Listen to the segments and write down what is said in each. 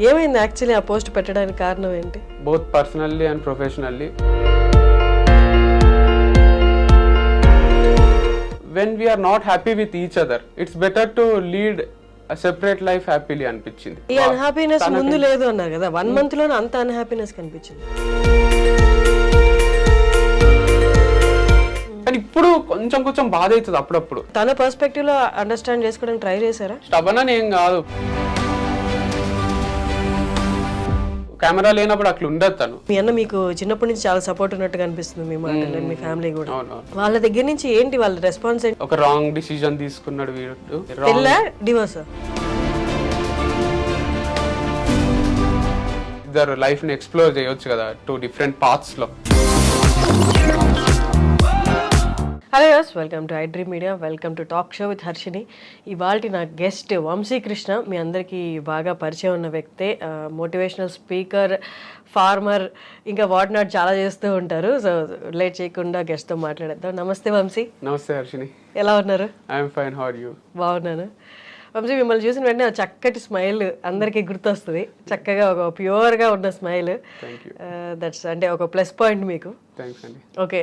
ఏమైంది యాక్చువల్లీ ఆ పోస్ట్ పెట్టడానికి కారణం ఏంటి? both personally and professionally. When we are not happy with each other, it's better to lead a separate life happily అనిపించింది. ఈ unhappiness ముందు లేదు అన్నారు కదా, 1 month లోనే అంత అన్హ్యాపీనెస్ కనిపించింది. కానీ ఇప్పుడు కొంచెం కొంచెం బాధ అవుతుంది అప్పుడప్పుడు. తన పర్స్పెక్టివ్ లో అండర్స్టాండ్ చేసుకోవడానికి ట్రై చేశారా? స్టబన్ అని ఏం కాదు, కెమెరా లేనప్పుడు అట్లా ఉండదు తను. మీ అన్న మీకు చిన్నప్పటి నుంచి చాలా సపోర్ట్ ఉన్నట్టుగా అనిపిస్తుంది మీ మాటలు, మీ ఫ్యామిలీ కూడా. వాళ్ళ దగ్గర నుంచి ఏంటి వాళ్ళ రెస్పాన్స్ ఏంటి? ఒక రాంగ్ డిసిజన్ తీసుకున్నాడు వీడు. పెళ్ళా డివోర్స్? ఇద్దరు లైఫ్ ని ఎక్స్ప్లోర్ చేయొచ్చు కదా 2 different paths లో. Hello yes, welcome to iDream మీడియా, welcome to talk show with Harshini. ఇవాళ నా గెస్ట్ వంశీకృష్ణ. మీ అందరికీ బాగా పరిచయం ఉన్న వ్యక్తే, మోటివేషనల్ స్పీకర్, ఫార్మర్, ఇంకా వాట్ నాట్ చాలా చేస్తూ ఉంటారు. సో లేట్ చేయకుండా గెస్ట్తో మాట్లాడేద్దాం. నమస్తే వంశీ. నమస్తే హర్షిని. ఎలా ఉన్నారు? I'm fine, how are you? బాగున్నాను. వంశీ, మిమ్మల్ని చూసిన వెంటనే చక్కటి స్మైల్ అందరికీ గుర్తొస్తుంది. చక్కగా ఒక ప్యూర్గా ఉన్న స్మైల్, దట్స్ అంటే ఒక ప్లస్ పాయింట్ మీకు. Okay,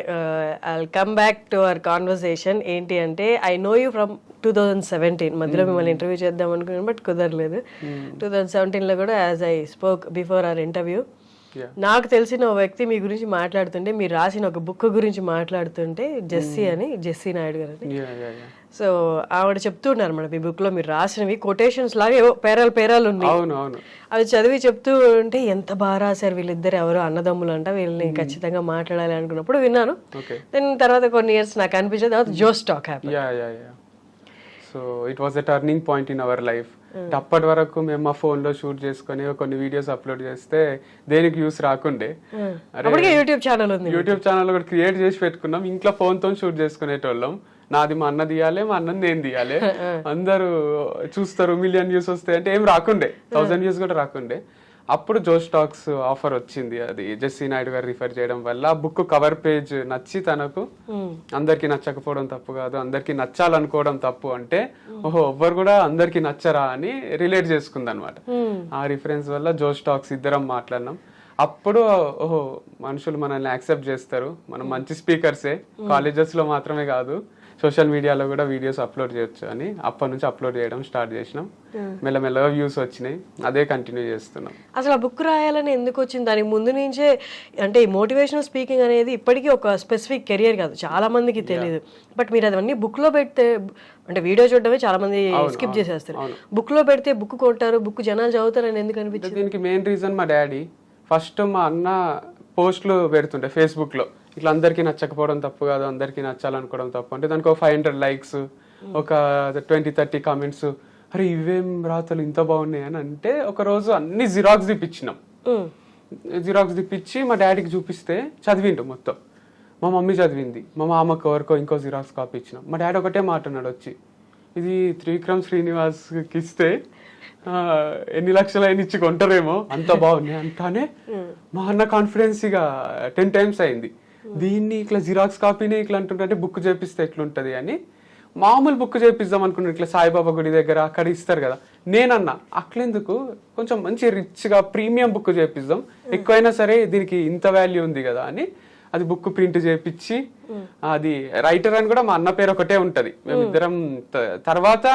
I'll come back to our conversation. ఏంటి అంటే, ఐ నో యూ ఫ్రమ్ 2017. మధ్యలో మిమ్మల్ని ఇంటర్వ్యూ చేద్దాం అనుకున్నాను, బట్ కుదరలేదు. 2017లో కూడా as I spoke before our interview, నాకు తెలిసిన ఓ వ్యక్తి మీ గురించి మాట్లాడుతుంటే, మీరు రాసిన ఒక బుక్ గురించి మాట్లాడుతుంటే, జెస్సీ నాయుడు గారు అని. సో ఆవిడ చెప్తున్నారు మేడం, మీ బుక్ లో మీరు రాసినవి కొటేషన్స్ లాగా ఏవో పేరాలు ఉన్నాయి. అవి చదివి చెప్తూ ఉంటే ఎంత బాగా రాశారు వీళ్ళిద్దరు, ఎవరో అన్నదమ్ములు అంట, వీళ్ళని ఖచ్చితంగా మాట్లాడాలి అనుకున్నప్పుడు విన్నాను. దెన్ తర్వాత కొన్ని ఇయర్స్ నాకు అనిపించేది, తర్వాత జో stock happen. So it was a turning point in our life. అప్పటి వరకు మేము మా ఫోన్ లో షూట్ చేసుకుని కొన్ని వీడియోస్ అప్లోడ్ చేస్తే దేనికి యూస్ రాకుండే. యూట్యూబ్ ఛానల్ కూడా క్రియేట్ చేసి పెట్టుకున్నాం. ఇంట్లో ఫోన్ తో షూట్ చేసుకునేటోళ్ళం. నాది మా అన్న తీయాలి, మా అన్నది నేను తీయాలి. అందరూ చూస్తారు, 1 million views వస్తాయి అంటే ఏం రాకుండే, 1000 views కూడా రాకుండే. అప్పుడు జో స్టాక్స్ ఆఫర్ వచ్చింది. అది జెస్సీ నాయుడు గారు రిఫర్ చేయడం వల్ల బుక్ కవర్ పేజ్ నచ్చి తనకు, అందరికి నచ్చకపోవడం తప్పు కాదు, అందరికి నచ్చాలనుకోవడం తప్పు అంటే, ఓహో ఎవ్వరు కూడా అందరికి నచ్చరా అని రిలేట్ చేసుకుంది అనమాట. ఆ రిఫరెన్స్ వల్ల జో స్టాక్స్ ఇద్దరం మాట్లాడినాం. అప్పుడు ఓహో మనుషులు మనల్ని యాక్సెప్ట్ చేస్తారు, మనం మంచి స్పీకర్సే, కాలేజెస్ లో మాత్రమే కాదు సోషల్ మీడియాలో కూడా వీడియోస్ అప్లోడ్ చేయొచ్చు అని అప్పటి నుంచి అప్లోడ్ చేయడం స్టార్ట్ చేసినాం. మెల్లమెల్లగా వ్యూస్ వచ్చినాయి, అదే కంటిన్యూ చేస్తున్నాం. అసలు ఆ బుక్ రాయాలని ఎందుకు వచ్చింది? దానికి ముందు నుంచే అంటే ఈ మోటివేషనల్ స్పీకింగ్ అనేది ఇప్పటికీ ఒక స్పెసిఫిక్ కెరియర్ కాదు, చాలా మందికి తెలియదు. బట్ మీరు అవన్నీ బుక్ లో పెడితే, అంటే వీడియో చూడడమే చాలా మంది స్కిప్ చేసేస్తారు, బుక్ లో పెడితే బుక్ కొంటారు, బుక్ జనాలు చదువుతారని ఎందుకు అనిపించింది? దీనికి మెయిన్ రీజన్ మా డాడీ. ఫస్ట్ మా అన్న పోస్ట్లు పెడుతుంటే ఫేస్బుక్ లో, ఇట్లా అందరికీ నచ్చకపోవడం తప్పు కాదు, అందరికీ నచ్చాలనుకోవడం తప్పు అంటే, దానికి ఒక 500 likes, ఒక 20-30 కామెంట్స్. అరే ఇవేం రాతలు ఇంత బాగున్నాయి అని అంటే, ఒక రోజు అన్ని జిరాక్స్ తిప్పించినాం. జిరాక్స్ తిప్పించి మా డాడీకి చూపిస్తే చదివిండు మొత్తం. మా మమ్మీ చదివింది, మా మామకు ఎవరికో ఇంకో జిరాక్స్ కాపీ ఇచ్చినాం. మా డాడీ ఒకటే మాట అన్నాడు వచ్చి, ఇది త్రివిక్రమ్ శ్రీనివాస్కి ఇస్తే ఎన్ని లక్షలు అయిన ఇచ్చి కొంటారేమో, అంత బాగున్నాయి అంటానే మా అన్న కాన్ఫిడెన్స్ ఇక 10 times అయింది. దీన్ని ఇట్లా జిరాక్స్ కాపీనే ఇట్లా అంటుంటే బుక్ చేపిస్తే ఎట్లుంటది అని మామూలు బుక్ చేపిద్దాం అనుకున్నాను. ఇట్లా సాయిబాబా గుడి దగ్గర అక్కడ ఇస్తారు కదా, నేనన్నా అట్లెందుకు, కొంచెం మంచి రిచ్ గా ప్రీమియం బుక్ చేపిద్దాం, ఎక్కువైనా సరే దీనికి ఇంత వాల్యూ ఉంది కదా అని అది బుక్ ప్రింట్ చేపించి, అది రైటర్ అని కూడా మా అన్న పేరు ఒకటే ఉంటది. మేమిద్దరం తర్వాత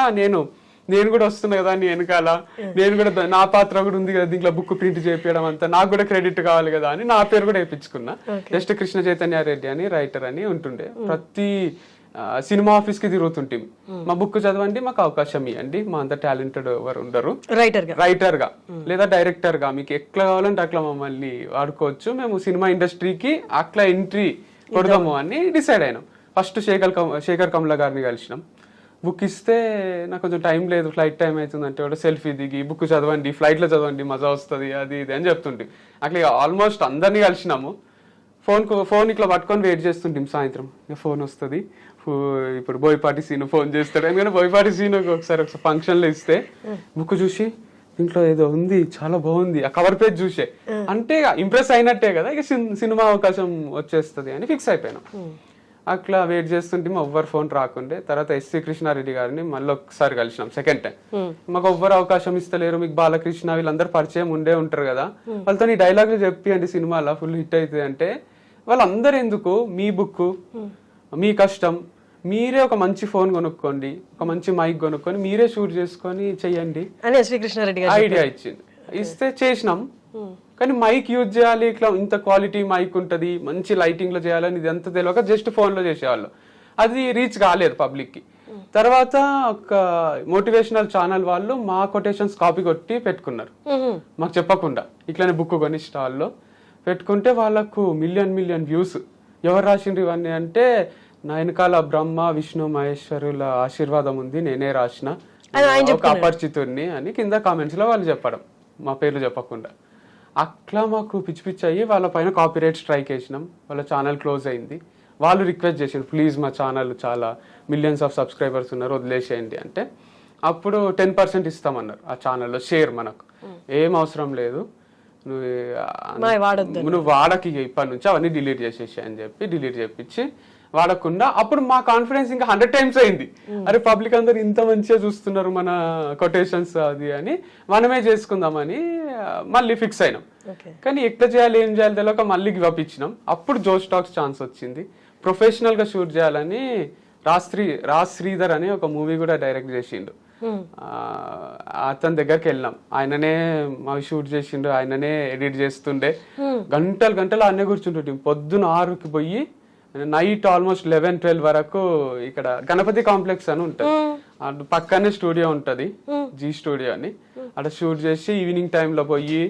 నేను కూడా వస్తున్నా కదా అని వెనకాల, నేను కూడా నా పాత్ర కూడా ఉంది కదా దీంట్లో, బుక్ ప్రింట్ చేపించడం అంతా నాకు కూడా క్రెడిట్ కావాలి కదా అని నా పేరు కూడా వేయించుకున్నా. జస్ట్ కృష్ణ చైతన్య రెడ్డి అని రైటర్ అని ఉంటుండే. ప్రతి సినిమా ఆఫీస్ కి తిరుగుతుంటే, మా బుక్ చదవండి, మాకు అవకాశం ఇవ్వండి, మా అంత టాలెంటెడ్ ఎవరు ఉండరు, రైటర్ గా లేదా డైరెక్టర్ గా మీకు ఎట్లా కావాలంటే అట్లా మమ్మల్ని వాడుకోవచ్చు, మేము సినిమా ఇండస్ట్రీకి అట్లా ఎంట్రీ కొడదాము అని డిసైడ్ అయినాం. ఫస్ట్ శేఖర్ కమల గారిని కలిసినాం. బుక్ ఇస్తే నాకు కొంచెం టైం లేదు, ఫ్లైట్ టైం అవుతుంది అంటే కూడా సెల్ఫీ దిగి బుక్ చదవండి, ఫ్లైట్లో చదవండి, మజా వస్తుంది, అది ఇది అని చెప్తుంటే అట్లా ఆల్మోస్ట్ అందరినీ కలిసినాము. ఫోన్ ఇట్లా పట్టుకొని వెయిట్ చేస్తుంటాం. సాయంత్రం ఫోన్ వస్తుంది, ఇప్పుడు బోయపాటి సీను ఫోన్ చేస్తాడు. ఎందుకంటే బోయపాటి సీను ఒకసారి ఫంక్షన్లో ఇస్తే బుక్ చూసి దీంట్లో ఏదో ఉంది చాలా బాగుంది, ఆ కవర్ పేజ్ చూసే అంటే ఇంప్రెస్ అయినట్టే కదా, ఇక సినిమా అవకాశం వచ్చేస్తుంది అని ఫిక్స్ అయిపోయినాం. అట్లా వెయిట్ చేస్తుంటే ఎవ్వరు ఫోన్ రాకుండే. తర్వాత ఎస్సీ కృష్ణారెడ్డి గారిని మళ్ళీ ఒకసారి కలిసినాం సెకండ్ టైం. మాకు ఎవ్వరు అవకాశం ఇస్తలేరు, మీకు బాలకృష్ణ వీళ్ళందరూ పరిచయం ఉండే ఉంటారు కదా, వాళ్ళతో ఈ డైలాగులు చెప్పియండి సినిమాలో ఫుల్ హిట్ అవుతుంది అంటే, వాళ్ళందరూ ఎందుకు, మీ బుక్ మీ కష్టం, మీరే ఒక మంచి ఫోన్ కొనుక్కోండి, ఒక మంచి మైక్ కొనుక్కొని మీరే షూట్ చేసుకొని చెయ్యండి అని ఎస్వి కృష్ణారెడ్డి గారు ఐడియా ఇచ్చింది. ఇస్తే చేసినాం. కానీ మైక్ యూజ్ చేయాలి, ఇట్లా ఇంత క్వాలిటీ మైక్ ఉంటుంది, మంచి లైటింగ్ లో చేయాలని ఇది ఎంత తెలియక జస్ట్ ఫోన్ లో చేసేవాళ్ళు. అది రీచ్ కాలేదు పబ్లిక్ కి. తర్వాత ఒక మోటివేషనల్ ఛానల్ వాళ్ళు మా కొటేషన్స్ కాపీ కొట్టి పెట్టుకున్నారు మాకు చెప్పకుండా. ఇట్లానే బుక్ కొని స్టాల్లో పెట్టుకుంటే వాళ్ళకు మిలియన్ వ్యూస్. ఎవరు రాసిండ్రు ఇవన్నీ అంటే, నా వెనకాల బ్రహ్మ విష్ణు మహేశ్వరుల ఆశీర్వాదం ఉంది, నేనే రాసిన ఒక అపరిచితుడిని అని కింద కామెంట్స్ లో వాళ్ళు చెప్పడం, మా పేర్లు చెప్పకుండా. అట్లా మాకు పిచ్చి పిచ్చి అయ్యి వాళ్ళ పైన కాపీరైట్ స్ట్రైక్ వేసినాం. వాళ్ళ ఛానల్ క్లోజ్ అయింది. వాళ్ళు రిక్వెస్ట్ చేసారు, ప్లీజ్ మా ఛానల్ చాలా మిలియన్స్ ఆఫ్ సబ్స్క్రైబర్స్ ఉన్నారు, వదిలేసేయండి అంటే. అప్పుడు 10% ఇస్తామన్నారు ఆ ఛానల్లో షేర్. మనకు ఏం అవసరం లేదు, నువ్వు వాడకి ఇప్పటి నుంచి అవన్నీ డిలీట్ చేసేసాయి అని చెప్పి డిలీట్ చేపించి వాడకుండా. అప్పుడు మా కాన్ఫిడెన్స్ ఇంకా 100 times అయింది. అరే పబ్లిక్ అందరు ఇంత మంచిగా చూస్తున్నారు మన కొటేషన్స్ అది అని, మనమే చేసుకుందామని మళ్ళీ ఫిక్స్ అయినాం. కానీ ఎట్లా చేయాలి ఏం చేయాలి తెలియక మళ్ళీ గివ్ అప్ ఇచ్చినాం. అప్పుడు జోష్ టాక్స్ ఛాన్స్ వచ్చింది. ప్రొఫెషనల్ గా షూట్ చేయాలని రాజ్ శ్రీధర్ అని ఒక మూవీ కూడా డైరెక్ట్ చేసిండు. అతని దగ్గరికి వెళ్ళినాం. ఆయననే మాకు షూట్ చేసిండు, ఆయననే ఎడిట్ చేస్తుండే. గంటలు ఆయనే కూర్చుంటుంటే పొద్దున 6కి పోయి నైట్ ఆల్మోస్ట్ 11-12 వరకు ఇక్కడ గణపతి కాంప్లెక్స్ అని ఉంటది, పక్కనే స్టూడియో ఉంటది, జీ స్టూడియో అని. అక్కడ షూట్ చేసి ఈవినింగ్ టైంలో పోయి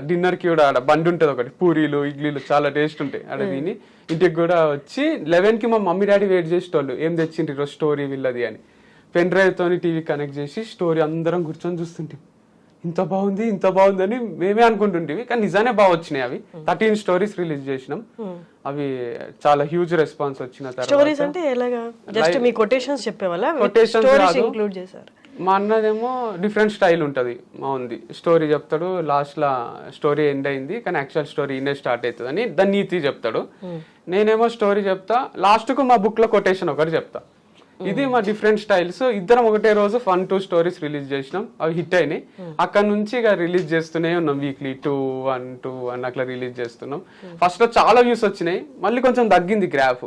డిన్నర్ కి కూడా ఆడ బండి ఉంటది ఒకటి, పూరీలు ఇడ్లీలు చాలా టేస్ట్ ఉంటాయి. ఆడ తిని ఇంటికి కూడా వచ్చి 11కి మా మమ్మీ డాడీ వెయిట్ చేసేటోళ్ళు, ఏం తెచ్చిండ్రు ఈరోజు స్టోరీ వీళ్ళది అని. పెన్ డ్రైవ్ తోని టీవీ కనెక్ట్ చేసి స్టోరీ అందరం కూర్చొని చూస్తుంటాం. ఇంత బాగుంది అని మేమే అనుకుంటుంటివి, కానీ నిజానే బాగా వచ్చినాయి. అవి 13 స్టోరీస్ రిలీజ్ చేసినాం. అవి చాలా హ్యూజ్ రెస్పాన్స్ వచ్చిన స్టోరీస్ అంటే ఎలాగా? జస్ట్ మీ కొటేషన్స్ చెప్పేవాళ్ళ? కొటేషన్స్ ఇంక్లూడ్ చేశారు. మా అన్నదేమో డిఫరెంట్ స్టైల్ ఉంటది, మా ఉంది స్టోరీ చెప్తాడు, లాస్ట్ లా స్టోరీ ఎండ్ అయింది కానీ యాక్చువల్ స్టోరీ ఇన్నే స్టార్ట్ అవుతుంది అని దాని నీతి చెప్తాడు. నేనేమో స్టోరీ చెప్తా, లాస్ట్ కు మా బుక్ లో కొటేషన్ ఒకటి చెప్తా. ఇది మా డిఫరెంట్ స్టైల్స్. ఇద్దరం ఒకటే రోజు 1-2 స్టోరీస్ రిలీజ్ చేసినాం, అవి హిట్ అయినాయి. అక్కడ నుంచి ఇక రిలీజ్ చేస్తూనే ఉన్నాం, వీక్లీ 2-1 అట్లా రిలీజ్ చేస్తున్నాం. ఫస్ట్ లో చాలా వ్యూస్ వచ్చినాయి, మళ్ళీ కొంచెం తగ్గింది గ్రాఫ్.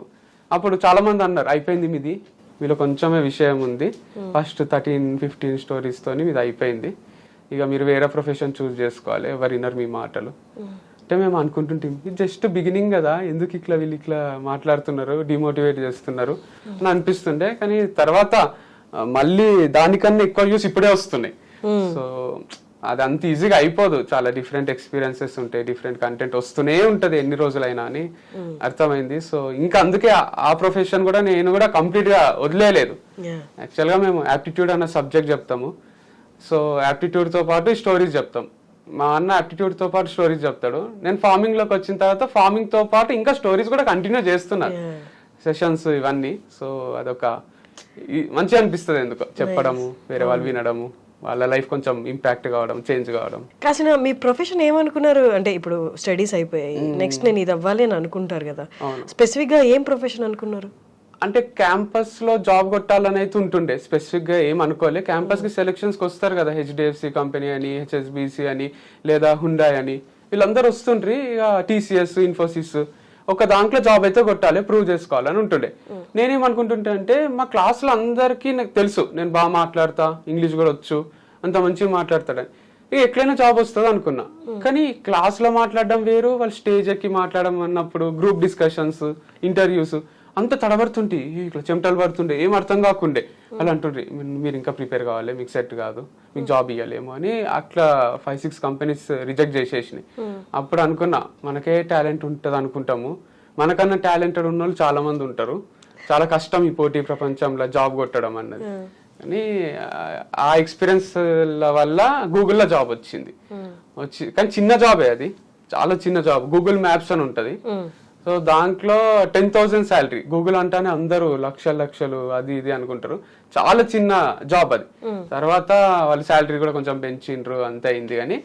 అప్పుడు చాలా మంది అన్నారు, అయిపోయింది మీలో కొంచెమే విషయం ఉంది, ఫస్ట్ 13-15 స్టోరీస్ తోని మీది అయిపోయింది, ఇక మీరు వేరే ప్రొఫెషన్ చూస్ చేసుకోవాలి, ఎవరు వినరు మీ మాటలు అంటే. మేము అనుకుంటుంటాం జస్ట్ బిగినింగ్ కదా, ఎందుకు ఇట్లా వీళ్ళు ఇట్లా మాట్లాడుతున్నారు, డిమోటివేట్ చేస్తున్నారు అని అనిపిస్తుండే. కానీ తర్వాత మళ్ళీ దానికన్నా ఎక్కువ వ్యూస్ ఇప్పుడే వస్తున్నాయి. సో అది అంత ఈజీగా అయిపోదు, చాలా డిఫరెంట్ ఎక్స్పీరియన్సెస్ ఉంటాయి, డిఫరెంట్ కంటెంట్ వస్తూనే ఉంటది ఎన్ని రోజులైనా అని అర్థమైంది. సో ఇంకా అందుకే ఆ ప్రొఫెషన్ కూడా నేను కూడా కంప్లీట్ గా వదిలేయలేదు. యాక్చువల్ గా మేము యాప్టిట్యూడ్ అన్న సబ్జెక్ట్ చెప్తాము. సో యాప్టిట్యూడ్ తో పాటు స్టోరీస్ చెప్తాం. మా అన్న యాప్టిట్యూడ్ తో పాటు స్టోరీస్ చెప్తాడు. నేను ఫార్మింగ్ లోకి వచ్చిన తర్వాత ఫార్మింగ్ తో పాటు ఇంకా స్టోరీస్ కూడా కంటిన్యూ చేస్తున్నాను, సెషన్స్ ఇవన్నీ. సో అదొక మంచిగా అనిపిస్తుంది ఎందుకో చెప్పడము, వేరే వాళ్ళు వినడము, వాళ్ళ లైఫ్ కొంచెం ఇంపాక్ట్ కావడం, చేంజ్ కావడం. కాసిన మీ ప్రొఫెషన్ ఏమనుకున్నారు అంటే, ఇప్పుడు స్టడీస్ అయిపోయాయి, నెక్స్ట్ నేను ఇది అవ్వాలి అని అనుకుంటారు కదా, స్పెసిఫిక్ గా ఏం ప్రొఫెషన్ అనుకున్నారు? అంటే క్యాంపస్ లో జాబ్ కొట్టాలని అయితే ఉంటుండే, స్పెసిఫిక్ గా ఏం అనుకోలే. క్యాంపస్ కి సెలక్షన్స్ కి వస్తారు కదా, HDFC కంపెనీ అని, HSBC అని, లేదా హుండాయ్ అని, వీళ్ళందరూ వస్తుండ్రి. ఇక TCS, ఇన్ఫోసిస్, ఒక దాంట్లో జాబ్ అయితే కొట్టాలి, ప్రూవ్ చేసుకోవాలని ఉంటుండే. నేనేమనుకుంటుంటే అంటే, మా క్లాస్ లో అందరికీ నాకు తెలుసు నేను బాగా మాట్లాడతా, ఇంగ్లీష్ కూడా వచ్చు, అంత మంచిగా మాట్లాడతాడని. ఇక ఎట్లయినా జాబ్ వస్తుంది అనుకున్నా. కానీ క్లాస్ లో మాట్లాడడం వేరు, వాళ్ళు స్టేజ్ ఎక్కి మాట్లాడడం అన్నప్పుడు, గ్రూప్ డిస్కషన్స్, ఇంటర్వ్యూస్ అంత తడబడుతుంటే, ఇట్లా చెమటలు పడుతుండే, ఏం అర్థం కాకుండే. అలా అంటుండ్రి, మీరు ఇంకా ప్రిపేర్ కావాలి, మీకు సెట్ కాదు, మీకు జాబ్ ఇవ్వలేమో అని. అట్లా 5-6 కంపెనీస్ రిజెక్ట్ చేసేసినాయి. అప్పుడు అనుకున్నా, మనకే టాలెంట్ ఉంటుంది అనుకుంటాము, మనకన్నా టాలెంటెడ్ ఉన్న వాళ్ళు చాలా మంది ఉంటారు, చాలా కష్టం ఈ పోటీ ప్రపంచంలో జాబ్ కొట్టడం అన్నది. కానీ ఆ ఎక్స్పీరియన్స్ వల్ల గూగుల్లో జాబ్ వచ్చింది. కానీ చిన్న జాబే, అది చాలా చిన్న జాబ్. గూగుల్ మ్యాప్స్ అని ఉంటది. సో దాంట్లో 10,000 శాలరీ. గూగుల్ అంటానే అందరూ లక్షలు అది ఇది అనుకుంటారు, చాలా చిన్న జాబ్ అది. తర్వాత వాళ్ళు శాలరీ కూడా కొంచెం పెంచిండ్రు, అంత అయింది. కానీ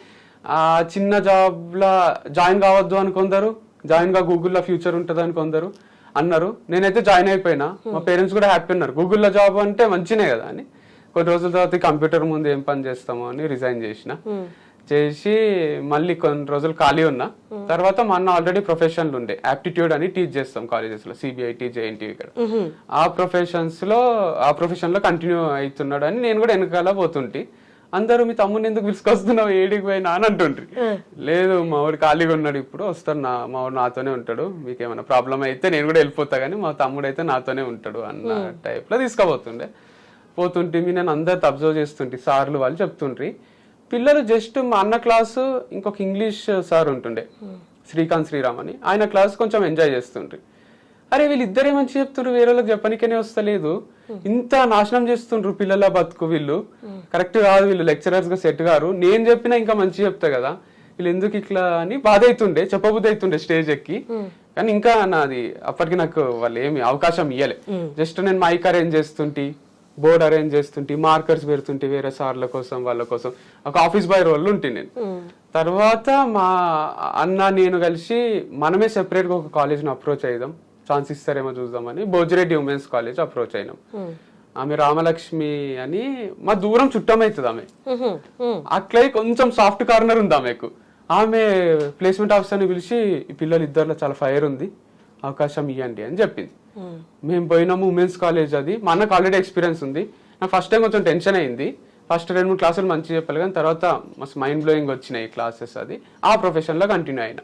ఆ చిన్న జాబ్ లా జాయిన్ కావద్దు అని కొందరు, జాయిన్ గా గూగుల్లో ఫ్యూచర్ ఉంటుంది అని కొందరు, అన్నారు. నేనైతే జాయిన్ అయిపోయినా. మా పేరెంట్స్ కూడా హ్యాపీ ఉన్నారు. గూగుల్లో జాబ్ అంటే మంచినే కదా అని. కొన్ని రోజుల తర్వాత కంప్యూటర్ ముందు ఏం పని చేస్తామో అని రిజైన్ చేసి మళ్ళీ కొన్ని రోజులు ఖాళీ ఉన్నా. తర్వాత మా అన్న ఆల్రెడీ ప్రొఫెషన్లు ఉండే, యాప్టిట్యూడ్ అని టీచ్ చేస్తాం కాలేజెస్ లో, సిబిఐటి, జేఎన్టీయూ ఇక్కడ. ఆ ప్రొఫెషన్ లో కంటిన్యూ అవుతున్నాడు అని నేను కూడా వెనకాల పోతుంటే అందరూ మీ తమ్ముని ఎందుకు పిలుచుకొస్తున్నావు, ఏడికి పోయినా అని అంటుండ్రి. లేదు మా వాడు ఖాళీగా ఉన్నాడు, ఇప్పుడు వస్తాడు, మా వాడు నాతోనే ఉంటాడు, మీకు ఏమైనా ప్రాబ్లం అయితే నేను కూడా వెళ్ళిపోతా కానీ మా తమ్ముడు అయితే నాతోనే ఉంటాడు అన్న టైప్ లో పోతుంటే నేను అందరితో అబ్జర్వ్ చేస్తుంటే సార్లు వాళ్ళు చెప్తుండ్రి. పిల్లలు జస్ట్ మా అన్న క్లాసు ఇంకొక ఇంగ్లీష్ సార్ ఉంటుండే, శ్రీకాంత్ శ్రీరామ్ అని, ఆయన క్లాస్ కొంచెం ఎంజాయ్ చేస్తుండ్రి. అరే వీళ్ళిద్దరే మంచి చెప్తుండ్రు, వేరే వాళ్ళకి చెప్పనికనే వస్తలేదు, ఇంత నాశనం చేస్తుండ్రు పిల్లల బతుకు, వీళ్ళు కరెక్ట్ కాదు, వీళ్ళు లెక్చరర్స్ గా సెట్ గారు, నేను చెప్పినా ఇంకా మంచి చెప్తా కదా, వీళ్ళు ఎందుకు ఇట్లా అని బాధ అవుతుండే, చెప్పబుద్ధి అవుతుండే స్టేజ్ ఎక్కి. కానీ ఇంకా నాది అప్పటికి నాకు వాళ్ళు ఏమి అవకాశం ఇయ్యలే. జస్ట్ నేను మైక్ అరేంజ్ చేస్తుంటే, బోర్డ్ అరేంజ్ చేస్తుంటే, మార్కర్స్ పెడుతుంటే వేరే సార్ల కోసం వాళ్ళ కోసం, ఒక ఆఫీస్ బాయ్ రోల్ ఉంటే నేను. తర్వాత మా అన్న నేను కలిసి మనమే సెపరేట్ గా ఒక కాలేజ్ ని అప్రోచ్ అయ్యాం, ఛాన్స్ ఇస్తారేమో చూద్దామని. భోజిరెడ్డి ఉమెన్స్ కాలేజ్ అప్రోచ్ అయినాం. ఆమె రామలక్ష్మి అని మా దూరం చుట్టం అవుతుంది ఆమె, అట్లా కొంచెం సాఫ్ట్ కార్నర్ ఉంది ఆమెకు. ఆమె ప్లేస్మెంట్ ఆఫీసర్ని పిలిచి ఈ పిల్లలు ఇద్దరులో చాలా ఫైర్ ఉంది, అవకాశం ఇవ్వండి అని చెప్పింది. మేము పోయినాము ఉమెన్స్ కాలేజ్, అది మా అన్నకు ఆల్రెడీ ఎక్స్పీరియన్స్ ఉంది. నాకు ఫస్ట్ టైం కొంచెం టెన్షన్ అయింది, ఫస్ట్ 2-3 క్లాసులు మంచిగా చెప్పాలి, కానీ తర్వాత మస్తు మైండ్ బ్లోయింగ్ వచ్చినాయి క్లాసెస్. అది ఆ ప్రొఫెషన్ లో కంటిన్యూ అయినా.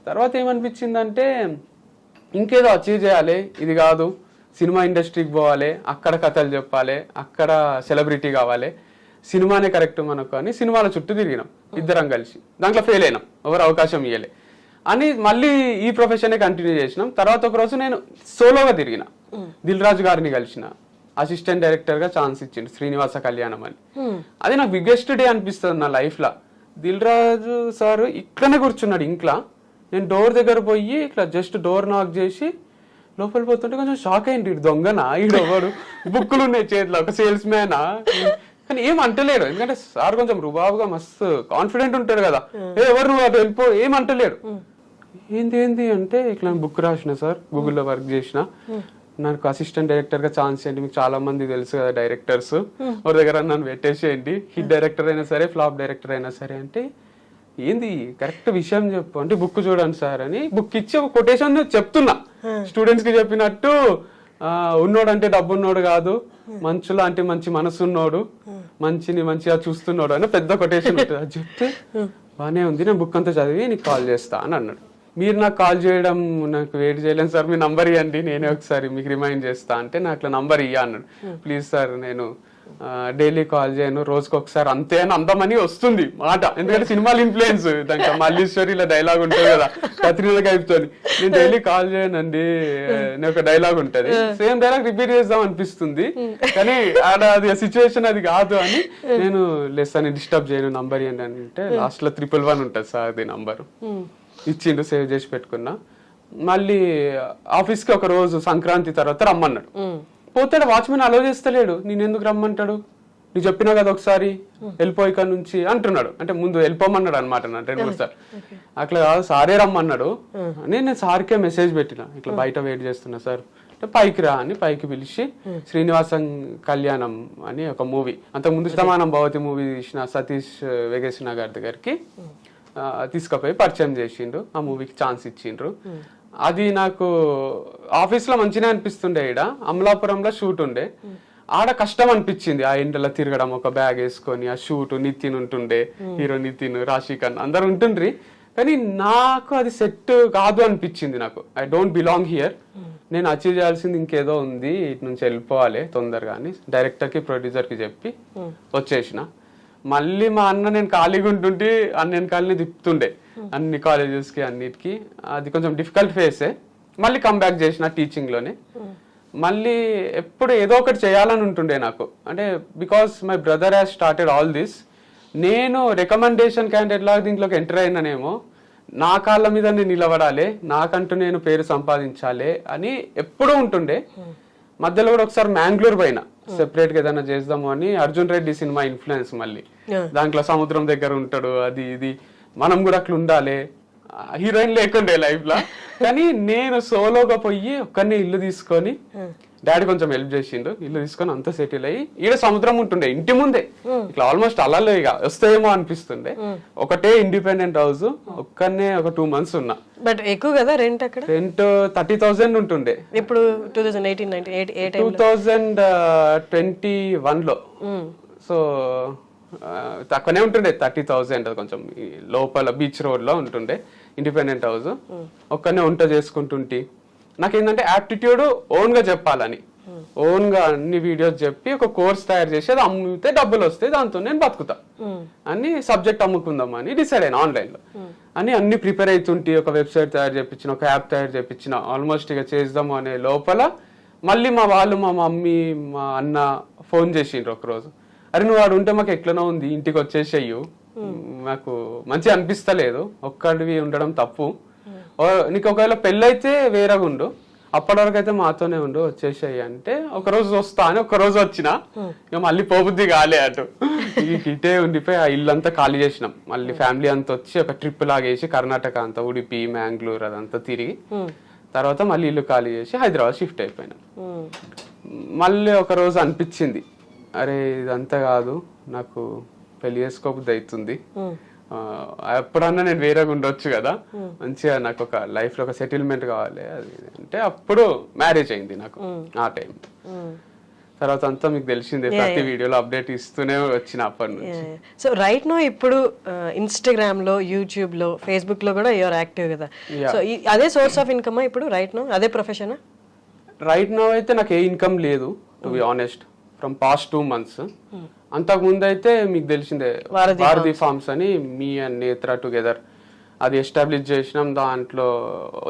తర్వాత ఏమనిపించిందంటే ఇంకేదో అచీవ్ చేయాలి, ఇది కాదు, సినిమా ఇండస్ట్రీకి పోవాలి, అక్కడ కథలు చెప్పాలి, అక్కడ సెలబ్రిటీ కావాలి, సినిమానే కరెక్ట్ మనకు అని సినిమాల చుట్టూ తిరిగినాం ఇద్దరం కలిసి. దాంట్లో ఫెయిల్ అయినాం, ఎవరు అవకాశం ఇవ్వలే అని మళ్ళీ ఈ ప్రొఫెషనే కంటిన్యూ చేసినాం. తర్వాత ఒక రోజు నేను సోలోగా తిరిగిన, దిల్ రాజు గారిని కలిసిన, అసిస్టెంట్ డైరెక్టర్ గా ఛాన్స్ ఇచ్చిండు, శ్రీనివాస కళ్యాణం అని. అది నాకు బిగ్గెస్ట్ డే అనిపిస్తుంది నా లైఫ్ లో. దిల్ రాజు సార్ ఇట్లనే కూర్చున్నాడు ఇంట్లో, నేను డోర్ దగ్గర పోయి ఇట్లా జస్ట్ డోర్ నాక్ చేసి లోపల పోతుంటే కొంచెం షాక్ అయింది, ఇటు దొంగనా, ఈడొకడు బుక్కులు ఉన్నాయి చేతిలో, ఒక సేల్స్ మ్యానా, కానీ ఏం అంటలేడు. ఎందుకంటే సార్ కొంచెం రుబాబుగా మస్తు కాన్ఫిడెంట్ ఉంటాడు కదా, ఎవరు నువ్వు అటు వెళ్ళిపో, ఏం అంటలేడు. ఏంది అంటే ఇట్లా బుక్ రాసిన సార్, గూగుల్లో వర్క్ చేసిన, నాకు అసిస్టెంట్ డైరెక్టర్ గా ఛాన్స్ చేయండి, మీకు చాలా మంది తెలుసు కదా డైరెక్టర్స్, ఎవరి దగ్గర నన్ను పెట్టేసేయండి, హిట్ డైరెక్టర్ అయినా సరే ఫ్లాప్ డైరెక్టర్ అయినా సరే. అంటే ఏంది కరెక్ట్ విషయం చెప్పు అంటే, బుక్ చూడండి సార్ అని బుక్ ఇచ్చి ఒక కొటేషన్ చెప్తున్నా స్టూడెంట్స్ కి చెప్పినట్టు, ఉన్నోడు అంటే డబ్బు ఉన్నోడు కాదు, మంచులో అంటే మంచి మనసు ఉన్నోడు, మంచిని మంచిగా చూస్తున్నాడు అని పెద్ద కొటేషన్ ఉంటుంది. అది చెప్తే బానే ఉంది, నేను బుక్ అంతా చదివి నీకు కాల్ చేస్తా అని అన్నాడు. మీరు నాకు కాల్ చేయడం నాకు వెయిట్ చేయలేను సార్, మీ నంబర్ ఇవ్వండి, నేనే ఒకసారి మీకు రిమైండ్ చేస్తా అంటే, నాకు నంబర్ ఇయ్య అన్నాడు. ప్లీజ్ సార్, నేను డైలీ కాల్ చేయను, రోజుకి ఒకసారి అంతే అని అందమని వస్తుంది మాట. ఎందుకంటే సినిమాలు ఇన్ఫ్లుయెన్స్, దాంట్లో మల్లీశ్వరిలో డైలాగ్ ఉంటుంది కదా కత్రినా కైఫ్తో, నేను డైలీ కాల్ చేయనండి నేను ఒక డైలాగ్ ఉంటది, సేమ్ డైలాగ్ రిపీట్ చేద్దాం అనిపిస్తుంది, కానీ అది సిచ్యువేషన్ అది కాదు అని నేను లెస్ అని డిస్టర్బ్ చేయను, నంబర్ ఇవ్వండి అని అంటే లాస్ట్ లో 111 ఉంటుంది సార్ అది నంబర్ ఇచ్చిండు, సేవ్ చేసి పెట్టుకున్నా. మళ్ళీ ఆఫీస్ కి ఒక రోజు సంక్రాంతి తర్వాత రమ్మన్నాడు. పోతాడు, వాచ్మెన్ అలో చేస్తలేడు, నేను ఎందుకు రమ్మంటాడు, నీకు చెప్పినా కదా ఒకసారి వెళ్ళిపోయిక నుంచి అంటున్నాడు. అంటే ముందు వెళ్ళిపోమన్నాడు అనమాట నా 2-3 సార్లు. అట్లా కాదు సారే రమ్మన్నాడు అని నేను సార్కే మెసేజ్ పెట్టిన, ఇట్లా బయట వెయిట్ చేస్తున్నా సార్ అంటే, పైకి రా అని పైకి పిలిచి శ్రీనివాసం కళ్యాణం అని ఒక మూవీ, అంతకుముందు శతమానం భవతి మూవీ తీసిన సతీష్ వెగేసిన గారి దగ్గరికి తీసుకుపోయి పరిచయం చేసిండ్రు, ఆ మూవీకి ఛాన్స్ ఇచ్చిండ్రు. అది నాకు ఆఫీస్ లో మంచిగా అనిపిస్తుండే. ఈడ అమలాపురంలో షూట్ ఉండే, ఆడ కష్టం అనిపించింది, ఆ ఎండలో తిరగడం, ఒక బ్యాగ్ వేసుకొని ఆ షూట్. నితిన్ ఉంటుండే, హీరో నితిన్, రాశిఖన్ అందరు ఉంటుండ్రి, కానీ నాకు అది సెట్ కాదు అనిపించింది. నాకు ఐ డోంట్ బిలాంగ్ హియర్, నేను అచీవ్ చేయాల్సింది ఇంకేదో ఉంది, ఇటు నుంచి వెళ్ళిపోవాలి తొందరగా అని డైరెక్టర్ కి ప్రొడ్యూసర్ కి చెప్పి వచ్చేసిన. మళ్ళీ మా అన్న నేను ఖాళీగా ఉంటుంటే అన్న ఖాళీని తిప్పుతుండే అన్ని కాలేజెస్ కి అన్నిటికి. అది కొంచెం డిఫికల్ట్ ఫేసే. మళ్ళీ కంబ్యాక్ చేసిన టీచింగ్ లోనే. మళ్ళీ ఎప్పుడు ఏదో ఒకటి చేయాలని ఉంటుండే నాకు, అంటే because my brother has started all this. నేను రికమెండేషన్ క్యాండిడేట్ లాగా దీంట్లోకి ఎంటర్ అయినానేమో, నా కాళ్ళ మీద నేను నిలబడాలి, నాకంటూ నేను పేరు సంపాదించాలి అని ఎప్పుడూ ఉంటుండే. మధ్యలో కూడా ఒకసారి మ్యాంగ్లూర్ పైన సెపరేట్ గా ఏదైనా చేద్దాము అని, అర్జున్ రెడ్డి సినిమా ఇన్ఫ్లుయెన్స్, మళ్ళీ దాంట్లో సముద్రం దగ్గర ఉంటాడు, అది ఇది మనం కూడా అట్లా ఉండాలి హీరోయిన్ లేకుండే లైఫ్ లో, కానీ నేను సోలోగా పోయి ఒక్కరిని ఇల్లు తీసుకొని, డాడీ కొంచెం హెల్ప్ చేసిండు, ఇల్లు తీసుకొని అంతా సెటిల్ అయ్యి, ఈడ సముద్రం ఉంటుండే ఇంటి ముందే, ఇట్లా ఆల్మోస్ట్ అలా ఇక వస్తాయేమో అనిపిస్తుండే. ఒకటే ఇండిపెండెంట్ హౌస్, ఒక్కనే ఒక 2 months ఉన్నా. బట్ ఎక్కువ కదా రెంట్ అక్కడ? రెంట్ 30,000 ఉంటుండే. ఇప్పుడు 2018 2021 లో. సో తక్కువనే ఉంటుండే 30,000, కొంచెం లోపల బీచ్ రోడ్ లో ఉంటుండే ఇండిపెండెంట్ హౌస్. ఒక్కనే వంట చేసుకుంటుంటే నాకేంటంటే యాప్టిట్యూడ్ ఓన్ గా చెప్పాలని, ఓన్ గా అన్ని వీడియోస్ చెప్పి ఒక కోర్స్ తయారు చేసి అది అమ్మితే డబ్బులు వస్తాయి, దాంతో నేను బతుకుతా అని సబ్జెక్ట్ అమ్ముకుందాం అని డిసైడ్ అయినా ఆన్లైన్ లో. అని అన్ని ప్రిపేర్ అవుతుంటే ఒక వెబ్సైట్ తయారు చేయించిన, ఒక యాప్ తయారు చేయించిన, ఆల్మోస్ట్ ఇక చేద్దాము అనే లోపల మళ్ళీ మా వాళ్ళు, మా మమ్మీ, మా అన్న ఫోన్ చేసిండ్రు ఒకరోజు, అరే నువ్వు వాడు ఉంటే మాకు ఎట్లనో ఉంది, ఇంటికి వచ్చేసేయు, మాకు మంచిగా అనిపిస్తలేదు, ఒక్కడివి ఉండడం తప్పు, నీకు ఒకవేళ పెళ్ళైతే వేరేగా ఉండు, అప్పటి వరకు అయితే మాతోనే ఉండు, వచ్చేసాయి అంటే ఒకరోజు వస్తా అని ఒకరోజు వచ్చిన, ఇక మళ్ళీ పోబుద్ది కాలే అటు, ఇటే ఉండిపోయి ఆ ఇల్లు అంతా ఖాళీ చేసినాం. మళ్ళీ ఫ్యామిలీ అంతా వచ్చి ఒక ట్రిప్ లాగేసి కర్ణాటక అంతా, ఉడిపి, మ్యాంగ్లూర్ అదంతా తిరిగి తర్వాత మళ్ళీ ఇల్లు ఖాళీ చేసి హైదరాబాద్ షిఫ్ట్ అయిపోయినాం. మళ్ళీ ఒక రోజు అనిపించింది, అరే ఇదంతా కాదు, నాకు పెళ్లి చేసుకోబుద్ది అవుతుంది, ఎప్పుడన్నా నేను వేరేగా ఉండొచ్చు కదా, మంచిగా నాకు ఒక లైఫ్ లో ఒక సెటిల్మెంట్ కావాలి అది అంటే అప్పుడు మ్యారేజ్ అయింది నాకు ఆ టైం. తర్వాత అంతా మీకు తెలిసిందే, ప్రతి వీడియోలో అప్డేట్ ఇస్తూనే వచ్చిన అప్పటి నుంచి. సో రైట్ నో ఇప్పుడు ఇన్స్టాగ్రామ్ లో, యూట్యూబ్ లో, ఫేస్బుక్ లో కూడా యూఆర్ యాక్టివ్ కదా, సో అదే సోర్స్ ఆఫ్ ఇన్కమ్ ఇప్పుడు రైట్ నో, అదే ప్రొఫెషన్? రైట్ నో అయితే నాకు ఏ ఇన్కమ్ లేదు, to be honest, from past 2 months. అంతకు ముందు అయితే మీకు తెలిసిందే భారతి ఫార్మ్స్ అని, మీ అండ్ నేత్ర టుగెదర్ అది ఎస్టాబ్లిష్ చేసినాం, దాంట్లో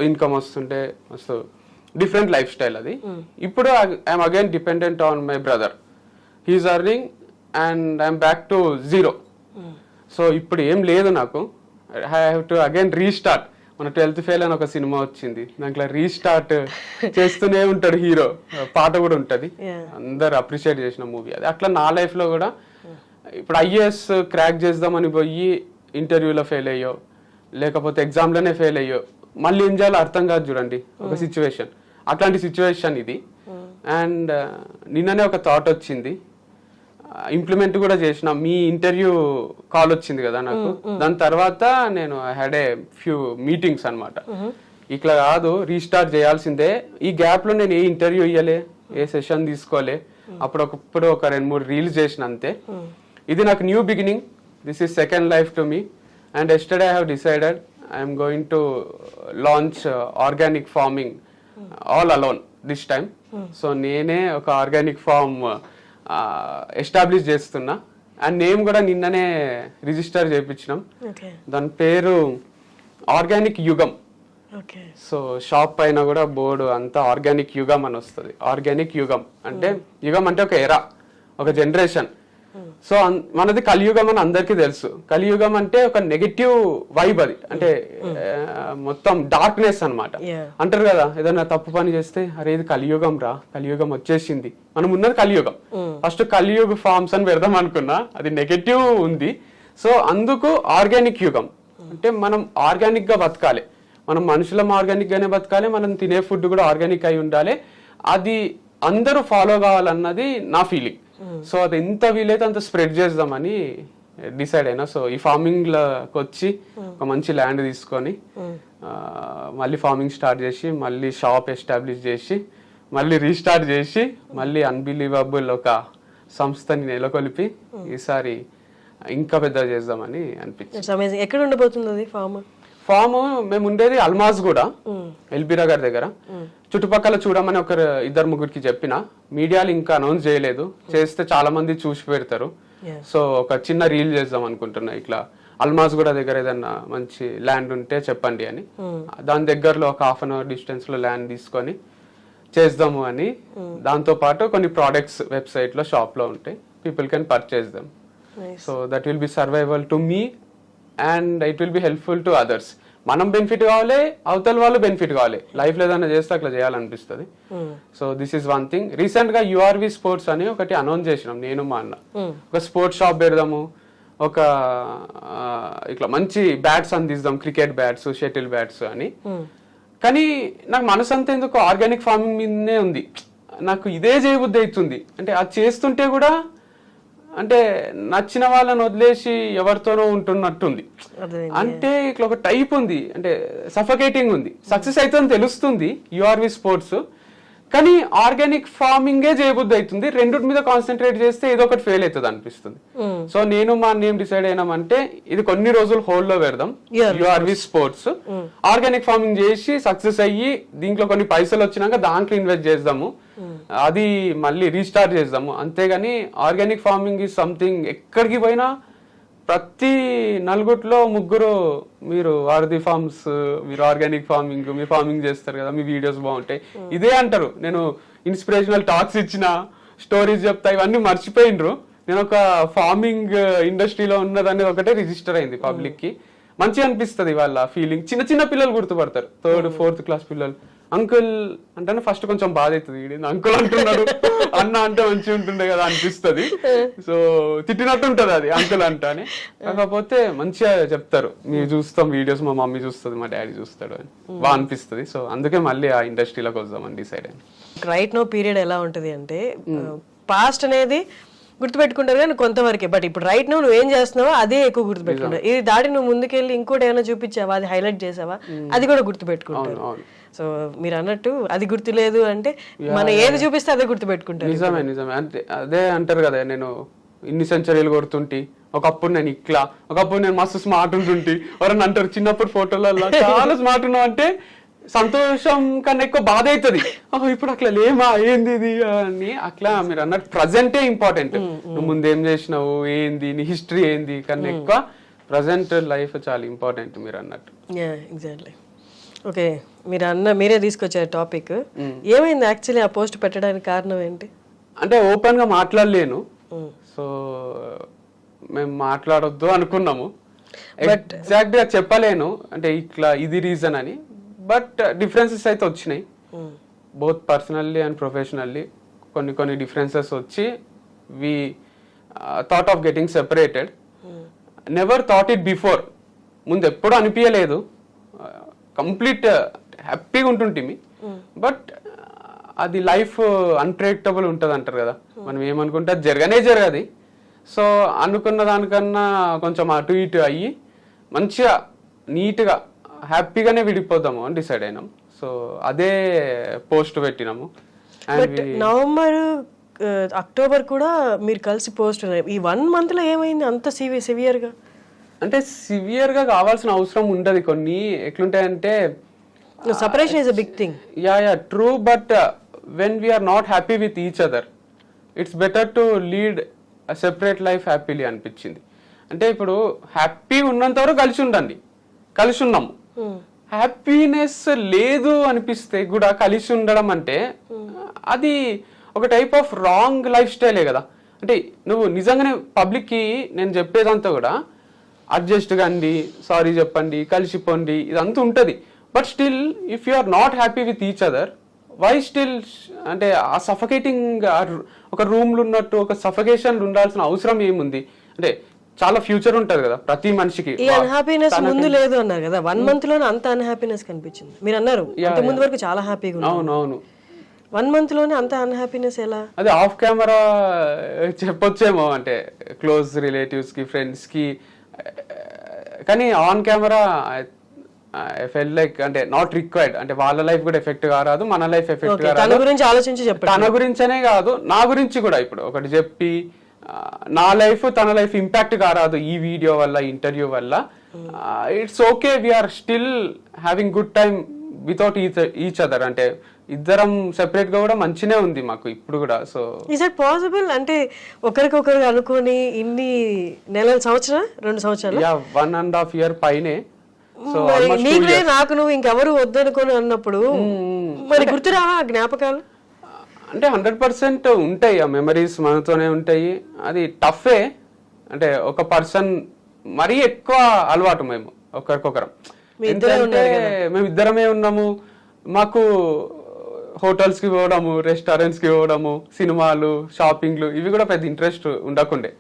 ఇన్కమ్ వస్తుంటే మస్తు డిఫరెంట్ లైఫ్ స్టైల్ అది. ఇప్పుడు I'm again dependent on my brother, he's earning and I'm back to 0. So ఇప్పుడు ఏం లేదు నాకు, I have to again restart. మన 12th ఫెయిల్ అని ఒక సినిమా వచ్చింది, దాంట్లో రీస్టార్ట్ చేస్తూనే ఉంటాడు హీరో, పాట కూడా ఉంటది, అందరు అప్రిషియేట్ చేసిన మూవీ అది. అట్లా నా లైఫ్ లో కూడా ఇప్పుడు IAS క్రాక్ చేద్దామని పోయి ఇంటర్వ్యూలో ఫెయిల్ అయ్యో, లేకపోతే ఎగ్జామ్లోనే ఫెయిల్ అయ్యో, మళ్ళీ ఏం చేయాలో అర్థం కాదు చూడండి ఒక సిచ్యువేషన్, అట్లాంటి సిచ్యువేషన్ ఇది. అండ్ నిన్ననే ఒక థాట్ వచ్చింది, ఇంప్లిమెంట్ కూడా చేసిన. మీ ఇంటర్వ్యూ కాల్ వచ్చింది కదా నాకు, దాని తర్వాత నేను I had a few meetings అనమాట. ఇట్లా కాదు, రీస్టార్ట్ చేయాల్సిందే, ఈ గ్యాప్ లో నేను ఏ ఇంటర్వ్యూ ఇయ్యలే, ఏ సెషన్ తీసుకోలే, అప్పుడప్పుడు ఒక 2-3 రీల్స్ చేసిన అంతే. ఇది నాకు new beginning, this is second life to me. And yesterday I have decided I'm going to launch organic farming all alone this time. So నేనే ఒక ఆర్గానిక్ ఫార్మ్ ఎస్టాబ్లిష్ చేస్తున్నా, అండ్ నేమ్ కూడా నిన్ననే రిజిస్టర్ చేయించినాం, దాని పేరు ఆర్గానిక్ యుగం. So shop పైన కూడా బోర్డు అంతా ఆర్గానిక్ యుగం అని వస్తుంది. ఆర్గానిక్ యుగం అంటే, యుగం అంటే ఒక ఎరా, ఒక జనరేషన్. సో మనది కలియుగం అని అందరికీ తెలుసు. కలియుగం అంటే ఒక నెగటివ్ వైబ్, అది అంటే మొత్తం డార్క్నెస్ అన్నమాట. అంటారు కదా, ఏదైనా తప్పు పని చేస్తే అరే ఇది కలియుగం రా, కలియుగం వచ్చేసింది, మనం ఉన్నది కలియుగం. ఫస్ట్ కలియుగ ఫార్మ్స్ అని పెడదాం అనుకున్నా, అది నెగటివ్ ఉంది. సో అందుకు ఆర్గానిక్ యుగం అంటే మనం ఆర్గానిక్ గా బతకాలి, మనం మనుషులం ఆర్గానిక్ గానే బతకాలి, మనం తినే ఫుడ్ కూడా ఆర్గానిక్ అయి ఉండాలి, అది అందరూ ఫాలో కావాలన్నది నా ఫీలింగ్. సో అది ఎంత వీలైతే అంత స్ప్రెడ్ చేద్దామని డిసైడ్ అయినా. సో ఈ ఫార్మింగ్ లోకి వచ్చి ఒక మంచి ల్యాండ్ తీసుకొని మళ్ళీ ఫార్మింగ్ స్టార్ట్ చేసి, మళ్ళీ షాప్ ఎస్టాబ్లిష్ చేసి, మళ్ళీ రీస్టార్ట్ చేసి, మళ్ళీ అన్బిలీవబుల్ ఒక సంస్థని నెలకొల్పి ఈసారి ఇంకా పెద్ద చేద్దామని అనిపించింది. ఎక్కడ ఉండబోతుంది అది ఫామ్? ఫామ్ మేము ఉండేది అల్మాజ్ కూడా, ఎల్బీరా గారి దగ్గర. చుట్టుపక్కల చూడమని 2-3 చెప్పిన, మీడియాలు ఇంకా అనౌన్స్ చేయలేదు, చేస్తే చాలా మంది చూసి పెడతారు. సో ఒక చిన్న రీల్ చేద్దాం అనుకుంటున్నా, ఇట్లా అల్మాజ్ కూడా దగ్గర ఏదన్నా మంచి ల్యాండ్ ఉంటే చెప్పండి అని. దాని దగ్గరలో ఒక 1/2 hour డిస్టెన్స్ లో ల్యాండ్ తీసుకొని చేద్దాము అని. దాంతో పాటు కొన్ని ప్రోడక్ట్స్ వెబ్సైట్ లో, షాప్ లో ఉంటాయి, people can purchase them. So that will be survival to me and it will be helpful to others. మనం బెనిఫిట్ కావాలి, అవతల వాళ్ళు బెనిఫిట్ కావాలి, లైఫ్ లో ఏదైనా చేస్తే అట్లా చేయాలనిపిస్తుంది. So this is one thing. Recent గా URV స్పోర్ట్స్ అని ఒకటి అనౌన్స్ చేసినాం, నేను మా అన్న. ఒక స్పోర్ట్స్ షాప్ పెడదాము, ఒక ఇట్లా మంచి బ్యాట్స్ అందిద్దాం, క్రికెట్ బ్యాట్స్, షటిల్ బ్యాట్స్ అని. కానీ నాకు మనసు అంతా ఎందుకు ఆర్గానిక్ ఫార్మింగ్ మీదనే ఉంది. నాకు ఇదే చేయబుద్ధి అవుతుంది. అంటే అది చేస్తుంటే కూడా అంటే నచ్చిన వాళ్ళని వదిలేసి ఎవరితోనో ఉంటున్నట్టుంది. అంటే ఇట్లా ఒక టైప్ ఉంది, అంటే సఫకేటింగ్ ఉంది. సక్సెస్ అవుతుందని తెలుస్తుంది యూఆర్వి స్పోర్ట్స్, కానీ ఆర్గానిక్ ఫార్మింగే చేయబుద్ధి అవుతుంది. రెండుటి మీద కాన్సన్ట్రేట్ చేస్తే ఏదో ఒకటి ఫెయిల్ అవుతుంది అనిపిస్తుంది. సో నేను మా నేమ్ డిసైడ్ అయినామంటే ఇది కొన్ని రోజులు హోల్డ్ లో పెడదాం, యూఆర్వి స్పోర్ట్స్. ఆర్గానిక్ ఫార్మింగ్ చేసి సక్సెస్ అయ్యి దీంట్లో కొన్ని పైసలు వచ్చినాక దాంట్లో ఇన్వెస్ట్ చేద్దాము, అది మళ్ళీ రీస్టార్ట్ చేద్దాము. అంతేగాని ఆర్గానిక్ ఫార్మింగ్ ఈజ్ సంథింగ్ ఎక్కడికి పోయినా ప్రతి నలుగురిలో ముగ్గురు మీరు వారధి ఫార్మ్స్, మీరు ఆర్గానిక్ ఫార్మింగ్, మీరు ఫార్మింగ్ చేస్తారు కదా, మీ వీడియోస్ బాగుంటాయి, ఇదే అంటారు. నేను ఇన్స్పిరేషనల్ టాక్స్ ఇచ్చిన, స్టోరీస్ చెప్తా, ఇవన్నీ మర్చిపోయినరు. నేను ఒక ఫార్మింగ్ ఇండస్ట్రీలో ఉన్నదనేది ఒకటే రిజిస్టర్ అయింది పబ్లిక్ కి. మంచిగా అనిపిస్తుంది వాళ్ళ ఫీలింగ్. చిన్న చిన్న పిల్లలు గుర్తుపడతారు, 3rd, 4th క్లాస్ పిల్లలు. అంకుల్ అంటే ఫస్ట్ కొంచెం బాధ అవుతుంది, అంకుల్ అంటున్నాడు, అన్న అంటే మంచిగా ఉంటుండే కదా అనిపిస్తుంది. సో తిట్టినట్టు ఉంటది అది అంకుల్ అంట అని. కాకపోతే మంచిగా చెప్తారు, మీరు చూస్తాం వీడియోస్, మా మమ్మీ చూస్తుంది, మా డాడీ చూస్తాడు అని బాగా అనిపిస్తుంది. సో అందుకే మళ్ళీ ఆ ఇండస్ట్రీలోకి వద్దామని డిసైడ్ అయ్యింది. రైట్ నో పీరియడ్ ఎలా ఉంటది అంటే పాస్ట్ అనేది గుర్తుపెట్టుకుంటారు కానీ కొంతవరకే, బట్ ఇప్పుడు రైట్ నో నువ్వు ఏం చేస్తున్నావో అదే ఎక్కువ గుర్తుపెట్టుకుంటావు. ఇది దాటి నువ్వు ముందుకెళ్ళి ఇంకోటి ఏమైనా చూపించావా, అది హైలైట్ చేసావా, అది కూడా గుర్తుపెట్టుకుంటారు. సో మీరు అన్నట్టు అది గుర్తులేదు అంటే మనం ఏది చూపిస్తే అదే గుర్తుపెట్టుకుంటారు. నిజమే నిజమే. అంటే అదే అంటారు కదా, నేను ఇన్ని సెంచరీలు కొడుతుంటి, ఒకప్పుడు నేను ఇట్లా, ఒకప్పుడు నేను మస్తు స్మార్ట్ ఉంటుంటి. ఎవరన్నా అంటారు చిన్నప్పుడు ఫోటోలలో చాలా స్మార్ట్ ఉన్నావు అంటే సంతోషం కన్నా ఎక్కువ బాధ అవుతుంది. ఇప్పుడు అట్లా లేమా, ఏంది ఇది అని. అట్లా మీరు అన్నట్టు ప్రజెంటే ఇంపార్టెంట్. నువ్వు ముందేం చేసినావు, ఏంది నీ హిస్టరీ ఏంది కన్నా ఎక్కువ ప్రజెంట్ లైఫ్ చాలా ఇంపార్టెంట్ మీరు అన్నట్టు. ఎగ్జాక్ట్లీ. ఓకే, మీరే తీసుకొచ్చారు టాపిక్. ఏమైంది యాక్చువల్లీ ఆ పోస్ట్ పెట్టడానికి కారణం ఏంటి? అంటే ఓపెన్ గా మాట్లాడలేను, సో మేము మాట్లాడొద్దు అనుకున్నాము. ఎగ్జాక్ట్ గా చెప్పలేను అంటే ఇట్లా ఇది రీజన్ అని, బట్ డిఫరెన్సెస్ అయితే వచ్చినాయి బోత్ పర్సనల్లీ అండ్ ప్రొఫెషనల్లీ. కొన్ని డిఫరెన్సెస్ వచ్చి we thought of getting separated. Never thought it before, ముందు ఎప్పుడు అనిపించలేదు. కంప్లీట్ హ్యాపీగా ఉంటుంటిమి, బట్ అది లైఫ్ అన్ప్రెడిక్టబుల్ ఉంటుంది అంటారు కదా, మనం ఏమనుకుంటే అది జరగది. సో అనుకున్న దానికన్నా కొంచెం అటు ఇటు అయ్యి మంచిగా నీట్గా హ్యాపీగానే విడిపోదాము అని డిసైడ్ అయినాం. సో అదే పోస్ట్ పెట్టినాము. నవంబర్, అక్టోబర్ కూడా మీరు కలిసి పోస్ట్. ఈ 1 month లో ఏమైంది అంత సివియర్ గా? అంటే సివియర్ గా కావాల్సిన అవసరం ఉండదు. కొన్ని ఎట్లుంటాయంటే separation is a big thing. Yeah true, but when we are not happy with each other it's better to lead a separate life happily అనిపించింది. అంటే ఇప్పుడు హ్యాపీ ఉన్నంత వరకు కలిసి ఉన్నాము. హ్యాపీనెస్ లేదు అనిపిస్తే కూడా కలిసి ఉండడం అంటే అది ఒక టైప్ ఆఫ్ రాంగ్ లైఫ్ స్టైలే కదా. అంటే నువ్వు నిజంగానే పబ్లిక్ కి నేను చెప్పేదంతా కూడా అడ్జస్ట్ కండి, సారీ చెప్పండి, కలిసిపోండి, ఇదంతా ఉంటుంది. But still if you are not happy with each other, why still అంటే ఆ సఫకేటింగ్ ఒక రూమ్లు ఉన్నట్టు ఒక సఫకేషన్ ఉండాల్సిన అవసరం ఏముంది? అంటే చాలా ఫ్యూచర్ ఉంటది కదా ప్రతి మనిషికి. ఈ అన్హ్యాపీనెస్ ముందు లేదు అన్నారు కదా, 1 month లోనే అంత అన్హ్యాపీనెస్ కనిపించింది. మీరు అన్నారు ముందు వరకు చాలా హ్యాపీగా ఉన్నారు. అవునవును, 1 month లోనే అంత అన్హ్యాపీనెస్ ఎలా? అదే ఆఫ్ కెమెరా చెప్పొచ్చేమో, అంటే క్లోజ్ రిలేటివ్స్ కి, ఫ్రెండ్స్ కి. కానీ on camera I feel like అంటే నాట్ రిక్వైర్డ్. అంటే వాళ్ళ లైఫ్ కూడా ఎఫెక్ట్ కారాదు, మన లైఫ్ ఎఫెక్ట్ కారాదు. తన గురించి ఆలోచించి చెప్పండి. తన గురించనే కాదు, నా గురించి కూడా ఇప్పుడు ఒకటి చెప్పి నా లైఫ్ తన లైఫ్ ఇంపాక్ట్ కారాదు ఈ వీడియో వల్ల, ఇంటర్వ్యూ వల్ల. It's okay, we're still having good time without each other. అంటే ఇద్దరం సెపరేట్ గా కూడా మంచినే ఉంది మాకు ఇప్పుడు కూడా. So is it possible? అంటే ఒకరికొకరు అనుకుని ఇన్ని నెలల, 2 సంవత్సరాలు, 1.5 year పైనే. సో నీకునే నాకు నువ్వు ఇంకెవరు వద్దనుకొని అన్నప్పుడు మరి గుర్తురావా జ్ఞాపకాలు? అంటే 100% ఉంటాయి, ఆ మెమరీస్ మనతోనే ఉంటాయి. అది టఫే. అంటే ఒక పర్సన్ మరీ ఎక్కువ అలవాటు మేము ఒకరికొకరం. ఎందుకంటే మేము ఇద్దరమే ఉన్నాము. మాకు హోటల్స్ కి పోవడము, రెస్టారెంట్స్ కి పోవడము, సినిమాలు, షాపింగ్లు ఇవి కూడా పెద్ద ఇంట్రెస్ట్ ఉండకుండే.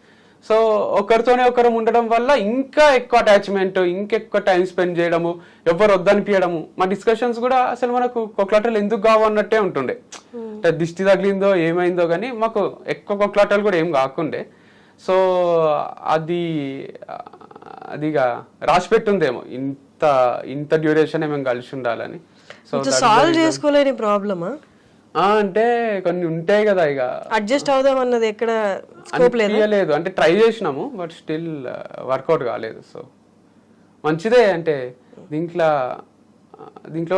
సో ఒకరితోనే ఒకరు ఉండడం వల్ల ఇంకా ఎక్కువ అటాచ్మెంట్, ఇంకెక్కువ టైం స్పెండ్ చేయడము, ఎవరు వద్దనిపించడము. మా డిస్కషన్స్ కూడా అసలు మనకు కొట్లాటలు ఎందుకు కావన్నట్టే ఉంటుండే. అంటే దిష్టి తగిలిందో ఏమైందో కానీ మాకు ఎక్కువ కొట్లాటలు కూడా ఏం కాకుండే. సో అదిగా రాసి పెట్టుందేమో ఇంత డ్యూరేషన్ మేము కలిసి ఉండాలని. సో సాల్వ్ చేసుకోలేని ప్రాబ్లమా అంటే కొన్ని ఉంటాయి కదా, ఇక అడ్జస్ట్ అవుదాం అన్నది ఎక్కడ స్కోప్ లేదు. అంటే ట్రై చేసినాము బట్ స్టిల్ వర్కౌట్ కాలేదు. సో మంచిదే. అంటే దీంట్లో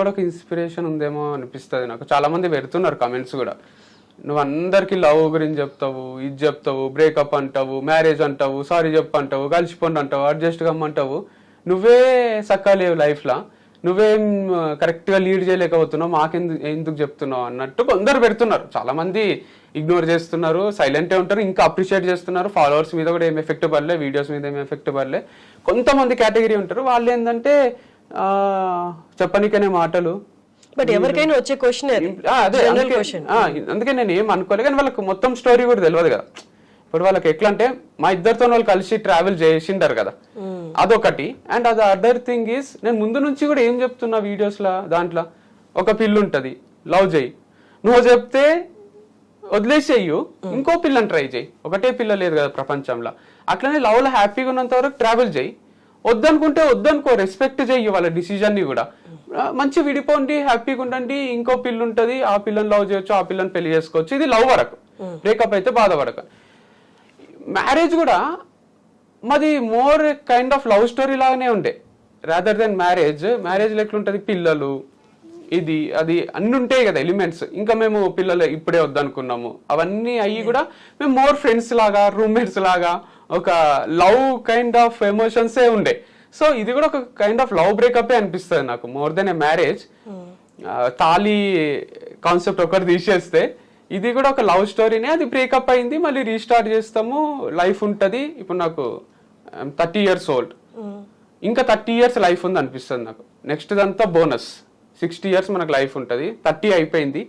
కూడా ఒక ఇన్స్పిరేషన్ ఉందేమో అనిపిస్తుంది నాకు. చాలా మంది పెడుతున్నారు కమెంట్స్ కూడా, నువ్వు అందరికి లవ్ గురించి చెప్తావు, ఇది చెప్తావు, బ్రేకప్ అంటావు, మ్యారేజ్ అంటావు, సారీ చెప్పు అంటావు, కలిసిపోండి అంటావు, అడ్జస్ట్ కమ్మంటావు, నువ్వే సక్కలేవు లైఫ్లో, నువ్వేం కరెక్ట్గా లీడ్ చేయలేకపోతున్నావు, ఎందుకు చెప్తున్నావు అన్నట్టు కొందరు పెడుతున్నారు. చాలా మంది ఇగ్నోర్ చేస్తున్నారు, సైలెంటే ఉంటారు, ఇంకా అప్రిషియేట్ చేస్తున్నారు. ఫాలోవర్స్ మీద కూడా ఏం ఎఫెక్ట్ పడలే, వీడియోస్ మీద ఏం ఎఫెక్ట్ పడలే. కొంతమంది కేటగిరీ ఉంటారు, వాళ్ళు ఏంటంటే చెప్పనికనే మాటలు. బట్ ఎవరికైనా వచ్చే క్వశ్చన్ అందుకే నేను ఏం అనుకోలేదు. కానీ వాళ్ళకి మొత్తం స్టోరీ కూడా తెలియదు కదా. ఇప్పుడు వాళ్ళకి ఎట్లా అంటే మా ఇద్దరితో వాళ్ళు కలిసి ట్రావెల్ చేసిండారు కదా, అదొకటి. అండ్ అది అదర్ థింగ్ ఈస్, నేను ముందు నుంచి కూడా ఏం చెప్తున్నా వీడియోస్లో, దాంట్లో ఒక పిల్లు ఉంటుంది, లవ్ చేయి, నువ్వు చెప్తే వదిలేసేయ్యు, ఇంకో పిల్లని ట్రై చేయి, ఒకటే పిల్ల లేదు కదా ప్రపంచంలో. అట్లనే లవ్లో హ్యాపీగా ఉన్నంత వరకు ట్రావెల్ చేయి, వద్దనుకుంటే వద్దనుకో, రెస్పెక్ట్ చెయ్యి వాళ్ళ డిసిజన్ని కూడా. మంచి విడిపోండి, హ్యాపీగా ఉండండి, ఇంకో పిల్లు ఉంటుంది, ఆ పిల్లని లవ్ చేయొచ్చు, ఆ పిల్లని పెళ్లి చేసుకోవచ్చు. ఇది లవ్ వరకు. బ్రేకప్ అయితే బాధపడక. మ్యారేజ్ కూడా మాది more kind of love story లాగానే ఉండే, రాదర్ దెన్ మ్యారేజ్లో ఎట్లుంటుంది, పిల్లలు, ఇది అది అన్ని ఉంటాయి కదా ఎలిమెంట్స్. ఇంకా మేము పిల్లలు ఇప్పుడే వద్దనుకున్నాము, అవన్నీ అయ్యి కూడా మేము మోర్ ఫ్రెండ్స్ లాగా, రూమ్మేట్స్ లాగా, ఒక లవ్ కైండ్ ఆఫ్ ఎమోషన్సే ఉండే. సో ఇది కూడా ఒక కైండ్ ఆఫ్ లవ్ బ్రేకప్ అనిపిస్తుంది నాకు, మోర్ దెన్ ఏ మ్యారేజ్. తాళి కాన్సెప్ట్ ఒకటి తీసేస్తే ఇది కూడా ఒక లవ్ స్టోరీనే. అది బ్రేకప్ అయింది, మళ్ళీ రీస్టార్ట్ చేస్తాము, లైఫ్ ఉంటుంది. ఇప్పుడు నాకు 30 years old, ఇంకా 30 years లైఫ్ ఉంది అనిపిస్తుంది నాకు. నెక్స్ట్ అంతా బోనస్, 60 years మనకు లైఫ్ ఉంటుంది. 30 అయిపోయింది,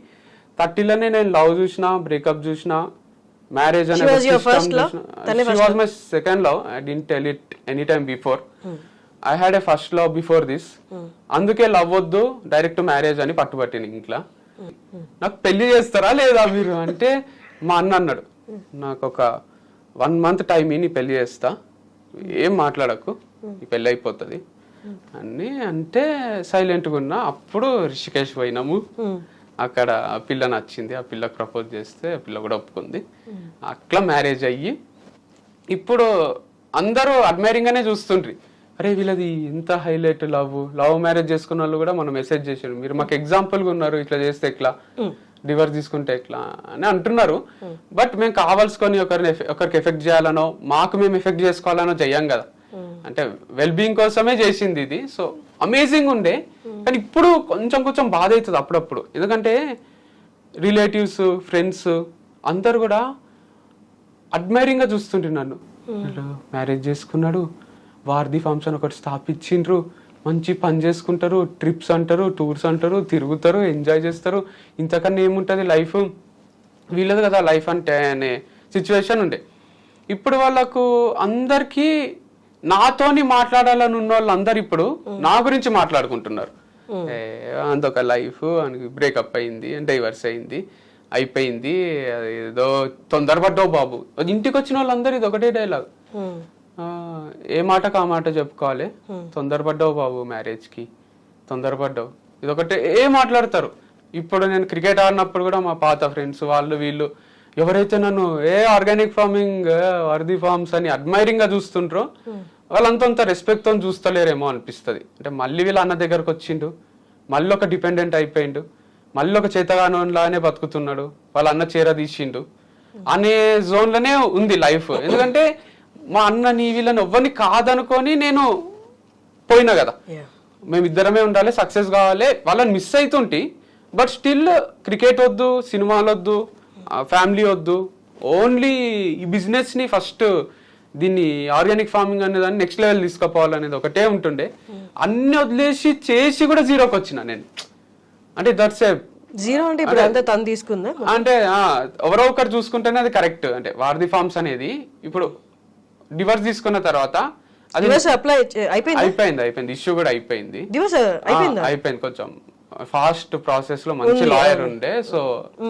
30లోనే నేను లవ్ చూసిన, బ్రేకప్ చూసిన, మ్యారేజ్ అనే my second love. I didn't tell it any time before. I had a first love before this. అందుకే లవ్ వద్దు, డైరెక్ట్ మ్యారేజ్ అని పట్టుబట్టిన ఇంట్లో. నాకు పెళ్లి చేస్తారా లేదా మీరు అంటే, మా అన్న అన్నాడు, నాకు ఒక 1 month టైం నీ పెళ్లి చేస్తా, ఏం మాట్లాడకు, ఈ పెళ్ళి అయిపోతుంది అని అంటే సైలెంట్గా ఉన్నా. అప్పుడు రిషికేష్ పోయినాము, అక్కడ ఆ పిల్ల నచ్చింది, ఆ పిల్లకి ప్రపోజ్ చేస్తే ఆ పిల్ల కూడా ఒప్పుకుంది. అట్లా మ్యారేజ్ అయ్యి ఇప్పుడు అందరూ అడ్మైరింగ్ గానే చూస్తుండ్రి, అరే వీళ్ళది ఇంత హైలైట్ లవ్ మ్యారేజ్ చేసుకున్న వాళ్ళు కూడా మనం మెసేజ్ చేసారు, మీరు మాకు ఎగ్జాంపుల్గా ఉన్నారు, ఇట్లా చేస్తే ఎట్లా, డివర్స్ తీసుకుంటే ఎట్లా అని అంటున్నారు. బట్ మేము కావాల్సుకొని ఒకరికి ఎఫెక్ట్ చేయాలనో, మాకు మేము ఎఫెక్ట్ చేసుకోవాలనో చెయ్యం కదా. అంటే వెల్ బీయింగ్ కోసమే చేసింది ఇది. సో అమేజింగ్ ఉండే. కానీ ఇప్పుడు కొంచెం బాధ అవుతుంది అప్పుడప్పుడు, ఎందుకంటే రిలేటివ్స్, ఫ్రెండ్స్ అందరు కూడా అడ్మైరింగ్ గా చూస్తుంటే నన్ను, మ్యారేజ్ చేసుకున్నాడు, వారధి ఫంక్షన్ ఒకటి స్థాపించిండ్రు, మంచి పని చేసుకుంటారు, ట్రిప్స్ అంటారు, టూర్స్ అంటారు, తిరుగుతారు, ఎంజాయ్ చేస్తారు, ఇంతకన్నా ఏముంటుంది లైఫ్, వీళ్ళది కదా లైఫ్ అంటే అనే సిచ్యువేషన్ ఉండే. ఇప్పుడు వాళ్ళకు అందరికీ నాతోని మాట్లాడాలని ఉన్న వాళ్ళు అందరు ఇప్పుడు నా గురించి మాట్లాడుకుంటున్నారు. అంతొక లైఫ్, బ్రేకప్ అయింది, డైవర్స్ అయింది, అయిపోయింది, ఏదో తొందరపడ్డావు బాబు. ఇంటికి వచ్చిన వాళ్ళందరూ ఇది ఒకటే డైలాగ్, ఏ మాటకు ఆ మాట చెప్పుకోవాలి, తొందరపడ్డావు బాబు మ్యారేజ్కి, తొందరపడ్డావు, ఇదొకటే ఏ మాట్లాడతారు. ఇప్పుడు నేను క్రికెట్ ఆడినప్పుడు కూడా మా పాత ఫ్రెండ్స్ వాళ్ళు వీళ్ళు ఎవరైతే నన్ను ఆర్గానిక్ ఫార్మింగ్, వర్ది ఫార్మ్స్ అని అడ్మైరింగ్ గా చూస్తుంటారో వాళ్ళంతా రెస్పెక్ట్ తో చూస్తలేరేమో అనిపిస్తుంది. అంటే మళ్ళీ వీళ్ళ అన్న దగ్గరకు వచ్చిండు, మళ్ళీ ఒక డిపెండెంట్ అయిపోయిండు, మళ్ళీ ఒక చేతగానోలానే బతుకుతున్నాడు, వాళ్ళ అన్న చీర తీసిండు అనే జోన్లోనే ఉంది లైఫ్. ఎందుకంటే మా అన్నని వీళ్ళని ఎవ్వరిని కాదనుకొని నేను పోయినా కదా, మేమిద్దరమే ఉండాలి, సక్సెస్ కావాలి, వాళ్ళని మిస్ అవుతుంటే. బట్ స్టిల్ క్రికెట్ వద్దు, సినిమాలు వద్దు, ఫ్యామిలీ వద్దు, ఓన్లీ ఈ బిజినెస్ ని ఫస్ట్, దీన్ని ఆర్గానిక్ ఫార్మింగ్ అనే దాన్ని నెక్స్ట్ లెవెల్ తీసుకుపోవాలనేది ఒకటే ఉంటుండే. అన్ని వదిలేసి చేసి కూడా జీరోకి వచ్చిన నేను. అంటే దట్స్ ఏ జీరో అంటే ఇప్పుడు అంతా తను తీసుకుందా అంటే ఎవరో ఒకరు చూసుకుంటేనే అది కరెక్ట్. అంటే వారధి ఫార్మ్స్ అనేది ఇప్పుడు డివర్స్ తీసుకున్న తర్వాత అది డివోర్స్ అప్లై అయిపోయింది ఇష్యూ కూడా అయిపోయింది. డివోర్స్ అయిపోయింది కొంచెం ఫాస్ట్ ప్రాసెస్ లో మంచి లాయర్ ఉండే. సో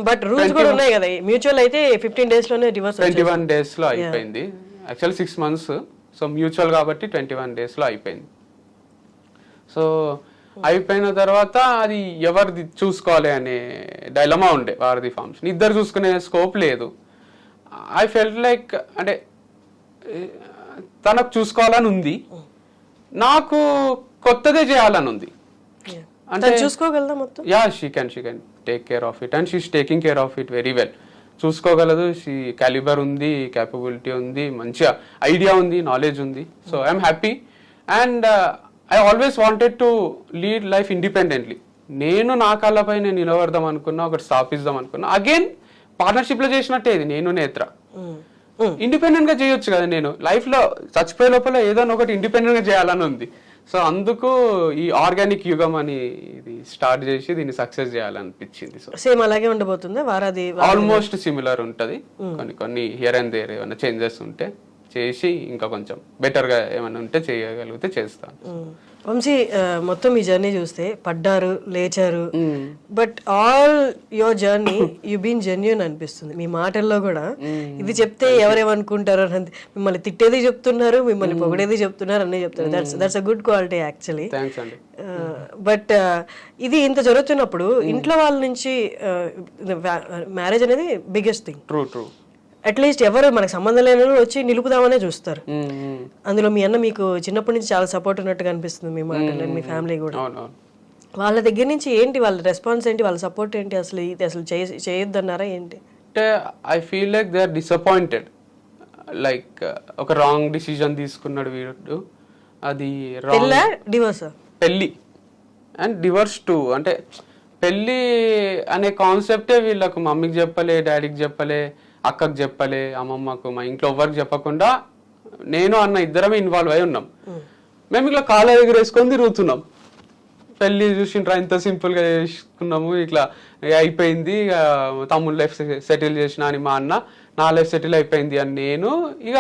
బట్ రూల్స్ కూడా ఉన్నాయి కదా, మ్యూచువల్ అయితే 15 days లోనే డివోర్స్ 21 days లో అయిపోయింది. యాక్చువల్ 6 months, సో మ్యూచువల్ కాబట్టి 21 days లో అయిపోయింది. సో అయిపోయిన తర్వాత అది ఎవరిది చూసుకోవాలి అనే డైలమా ఉండే వారధి ఫార్మ్స్. ఇద్దరు చూసుకునే స్కోప్ లేదు. ఐ ఫెల్ట్ లైక్ అంటే తనకు చూసుకోవాలని ఉంది, నాకు కొత్తదే చేయాలని ఉంది. అంటే చూసుకోగలదా మొత్తం? Yeah, she can take care of it and she is taking care of it very well. చూసుకోగలదు, షీ క్యాలిబర్ ఉంది, క్యాపబిలిటీ ఉంది, మంచిగా ఐడియా ఉంది, నాలెడ్జ్ ఉంది. So I'm happy and I always wanted to lead life independently. నేను నా కాళ్ళపై నేను నిలబడదాం అనుకున్నా, ఒకటి స్థాపిద్దాం అనుకున్నా. అగైన్ పార్ట్నర్షిప్ లో చేసినట్టే ఇది, నేను నేత్ర ఇండిపెండెంట్ గా చేయొచ్చు కదా. నేను లైఫ్ లో చచ్చిపోయే లోపల ఏదో ఒకటి ఇండిపెండెంట్ గా చేయాలని ఉంది. సో అందుకు ఈ ఆర్గానిక్ యుగం అని ఇది స్టార్ట్ చేసి దీన్ని సక్సెస్ చేయాలనిపించింది. సో సేమ్ అలాగే ఉండబోతుందా వారాది? ఆల్మోస్ట్ సిమిలర్ ఉంటది, కొన్ని హియర్ అండ్ దేర్ ఏమైనా చేంజెస్ ఉంటే చేసి ఇంకా కొంచెం బెటర్ గా ఏమైనా ఉంటే చేయగలిగితే చేస్తాను. వంశీ, మొత్తం ఈ జర్నీ చూస్తే పడ్డారు, లేచారు, but all your journey you been genuine అనిపిస్తుంది మీ మాటల్లో కూడా. ఇది చెప్తే ఎవరేమనుకుంటారు అని, మిమ్మల్ని తిట్టేది చెప్తున్నారు, మిమ్మల్ని పొగిడేది చెప్తున్నారు, అన్నీ చెప్తున్నారు. That's a good quality actually. But ఇది ఇంత జరుగుతున్నప్పుడు ఇంట్లో వాళ్ళ నుంచి మ్యారేజ్ అనేది బిగ్గెస్ట్ థింగ్. ట్రూ. అట్లీస్ట్ ఎవరు మనకు సంబంధం లేని వాళ్ళు వచ్చి నిలుపుదామనే చూస్తారు. అందులో మీ అన్న మీకు చిన్నప్పటి నుంచి చాలా సపోర్ట్ ఉన్నట్టుగా అనిపిస్తుంది మీ మాటలు, మీ ఫ్యామిలీ కూడా. వాళ్ళ దగ్గర నుంచి ఏంటి వాళ్ళ రెస్పాన్స్ ఏంటి, వాళ్ళ సపోర్ట్ ఏంటి? అసలు ఇది అసలు చేయొద్దన్నారా ఏంటి? అంటే I feel like they are disappointed. Like ఒక రాంగ్ డిసిజన్ తీసుకున్నాడు వీడు. అది పెళ్ళి అండ్ డివోర్స్ టు, అంటే పెళ్ళి అనే కాన్సెప్టే వీళ్ళకు మమ్మీకి చెప్పలే, డాడీకి చెప్పలే, అక్కకు చెప్పలే, అమ్మమ్మకు, మా ఇంట్లో ఎవరికి చెప్పకుండా నేను అన్న ఇద్దరమే ఇన్వాల్వ్ అయి ఉన్నాం. మేము ఇట్లా కాళ్ళ ఎగరేసుకొని తిరుగుతున్నాం. పెళ్లి చూసిండ్రా ఇంత సింపుల్ గా చేసుకున్నాము, ఇట్లా అయిపోయింది, తమ్ముడు లైఫ్ సెటిల్ చేసిన అని మా అన్న, నా లైఫ్ సెటిల్ అయిపోయింది అని నేను. ఇక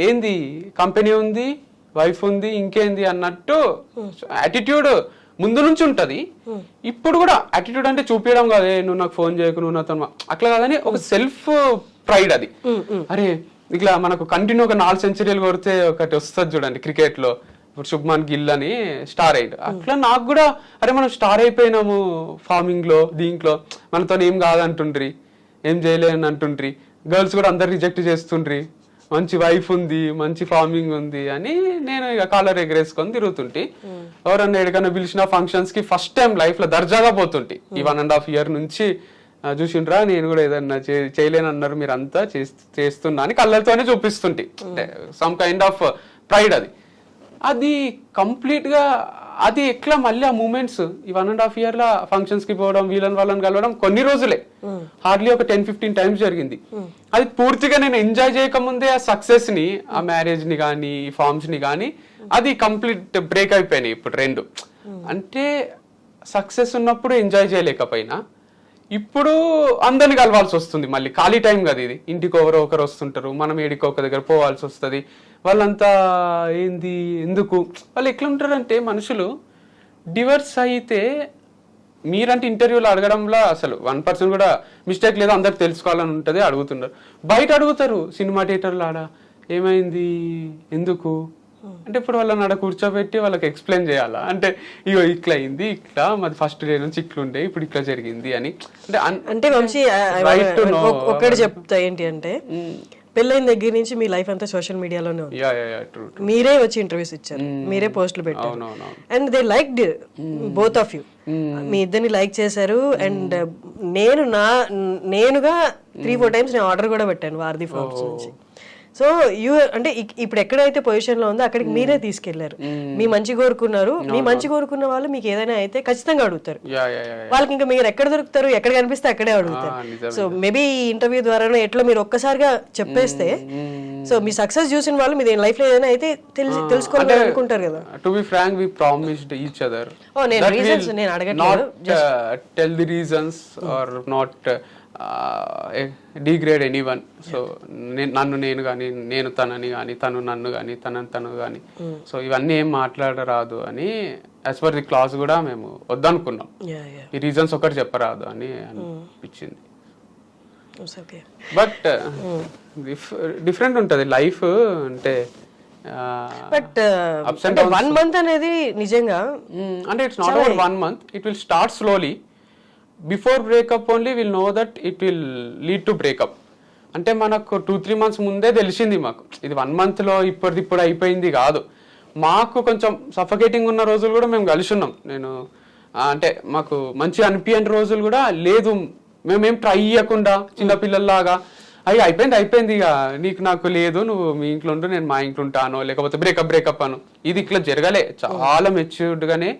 ఏంది కంపెనీ ఉంది, వైఫ్ ఉంది, ఇంకేంది అన్నట్టు యాటిట్యూడ్ ముందు నుంచి ఉంటది. ఇప్పుడు కూడా యాటిట్యూడ్ అంటే చూపించడం కాదు, నువ్వు నాకు ఫోన్ చేయకు, నువ్వు నాతో అట్లా కాదని ఒక సెల్ఫ్ ప్రైడ్ అది. అరే ఇట్లా మనకు కంటిన్యూ ఒక 4 centuries కొడితే ఒకటి వస్తుంది చూడండి క్రికెట్ లో, ఇప్పుడు శుభ్మన్ గిల్ అని స్టార్ అయ్యాడు. అట్లా నాకు కూడా అరే మనం స్టార్ అయిపోయినాము ఫార్మింగ్ లో, దీంట్లో మనతో ఏం కాదంటుండ్రి, ఏం చేయలేని అంటుండ్రి, గర్ల్స్ కూడా అందరు రిజెక్ట్ చేస్తుండ్రి, మంచి వైఫ్ ఉంది, మంచి ఫార్మింగ్ ఉంది అని నేను ఇక కాలర్ ఎగరేసుకొని తిరుగుతుంటే, ఎవరన్నా ఎక్కడికన్నా పిలిచిన ఫంక్షన్స్ కి ఫస్ట్ టైం లైఫ్ లో దర్జాగా పోతుంటే. ఈ 1.5 years నుంచి చూసిండ్రా నేను కూడా ఏదన్నా చేయలేనన్నారు, మీరు అంతా చేస్తున్నా అని కళ్ళతోనే చూపిస్తుంటే. సమ్ కైండ్ ఆఫ్ ప్రైడ్ అది కంప్లీట్ గా. అది ఎట్లా మళ్ళీ ఆ మూమెంట్స్ ఈ 1.5 years లా ఫంక్షన్స్ కి పోవడం, వాళ్ళని కలవడం కొన్ని రోజులే, హార్డ్లీ ఒక 10-15 times జరిగింది. అది పూర్తిగా నేను ఎంజాయ్ చేయకముందే ఆ సక్సెస్ ని, ఆ మ్యారేజ్ ని కానీ, ఈ ఫార్మ్స్ ని కానీ, అది కంప్లీట్ బ్రేక్ అయిపోయినాయి ఇప్పుడు రెండు. అంటే సక్సెస్ ఉన్నప్పుడు ఎంజాయ్ చేయలేకపోయినా ఇప్పుడు అందరిని కలవాల్సి వస్తుంది. మళ్ళీ ఖాళీ టైం కదా ఇది, ఇంటికి ఒకరు వస్తుంటారు, మనం ఏడికి ఒక దగ్గర పోవాల్సి వస్తుంది. వాళ్ళంతా ఏంది, ఎందుకు, వాళ్ళు ఎట్లా ఉంటారంటే మనుషులు డివర్స్ అయితే మీరంటే ఇంటర్వ్యూలో అడగడంలో అసలు 1% కూడా మిస్టేక్ లేదో అందరికి తెలుసుకోవాలని ఉంటుంది, అడుగుతున్నారు. బయట అడుగుతారు సినిమా థియేటర్లో, ఆడ ఏమైంది, ఎందుకు అంటే ఇప్పుడు వాళ్ళని ఆడ కూర్చోబెట్టి వాళ్ళకి ఎక్స్ప్లెయిన్ చేయాలా, అంటే ఇగో ఇట్లా అయింది, ఇట్లా మాది ఫస్ట్ డే నుంచి ఇట్లుండే, ఇప్పుడు ఇట్లా జరిగింది అని. అంటే వంశీ ఒక్కటి చెప్తా ఏంటి అంటే, పెళ్ళైన దగ్గర నుంచి మీ లైఫ్ అంతా సోషల్ మీడియాలోనే ఉంది. మీరే వచ్చి ఇంటర్వ్యూస్ ఇచ్చారు, మీరే పోస్టులు పెట్టారు, and they liked both of you. మీ ఇద్దరిని లైక్ చేశారు. అండ్ నేనుగా 3-4 times నేను ఆర్డర్ కూడా పెట్టాను వారధి ఫార్మ్స్ నుంచి. సో అంటే ఇప్పుడు ఎక్కడైతే పొజిషన్ లో ఉందో అక్కడికి మీరే తీసుకెళ్లారు. మీ మంచి కోరుకున్నారు, మీ మంచి కోరుకున్న వాళ్ళు మీకు ఏదైనా అయితే ఖచ్చితంగా అడుగుతారు. వాళ్ళకి ఇంకా మీరు ఎక్కడ దొరుకుతారు, ఎక్కడ కనిపిస్తే అక్కడే అడుగుతారు. సో మేబీ ఈ ఇంటర్వ్యూ ద్వారానో ఎట్లా మీరు ఒక్కసారిగా చెప్పేస్తే, సో మీ సక్సెస్ చూసిన వాళ్ళు మీ లైఫ్ లో ఏదైనా అయితే తెలుసుకోవాలని అనుకుంటారు కదా. To be frank, we promised each other. నేను రీజన్స్ నేను అడగట్లేదు, tell the reasons are not degrade anyone. So నన్ను నేను కానీ, నేను తనని కానీ, తను నన్ను కానీ, తను కానీ, సో ఇవన్నీ ఏం మాట్లాడరాదు అని యాజ్ పర్ ది క్లాస్ కూడా మేము వద్దనుకున్నాం. ఈ రీజన్స్ ఒకటి చెప్పరాదు అని అనిపించింది. బట్ డిఫరెంట్ ఉంటుంది లైఫ్ అంటే. బట్ 1 month అనేది నిజంగా అంటే it's not about 1 month, it will start slowly. Before breakup only will know that it will lead to breakup. అంటే మనకు 2-3 months ముందే తెలిసింది మాకు ఇది 1 monthలో ఇప్పుడు అయిపోయింది కాదు. మాకు కొంచెం సఫకేటింగ్ ఉన్న రోజులు కూడా మేము కలిసి ఉన్నాం. నేను అంటే మాకు మంచి అనిపించని రోజులు కూడా లేదు. మేమేం ట్రై చేయకుండా చిన్నపిల్లల్లాగా అయిపోయింది ఇక నీకు నాకు లేదు, నువ్వు మీ ఇంట్లో ఉండు, నేను మా ఇంట్లో ఉంటాను, లేకపోతే బ్రేకప్ అను. ఇది ఇట్లా జరగలే. చాలా మెచ్యూర్డ్గానే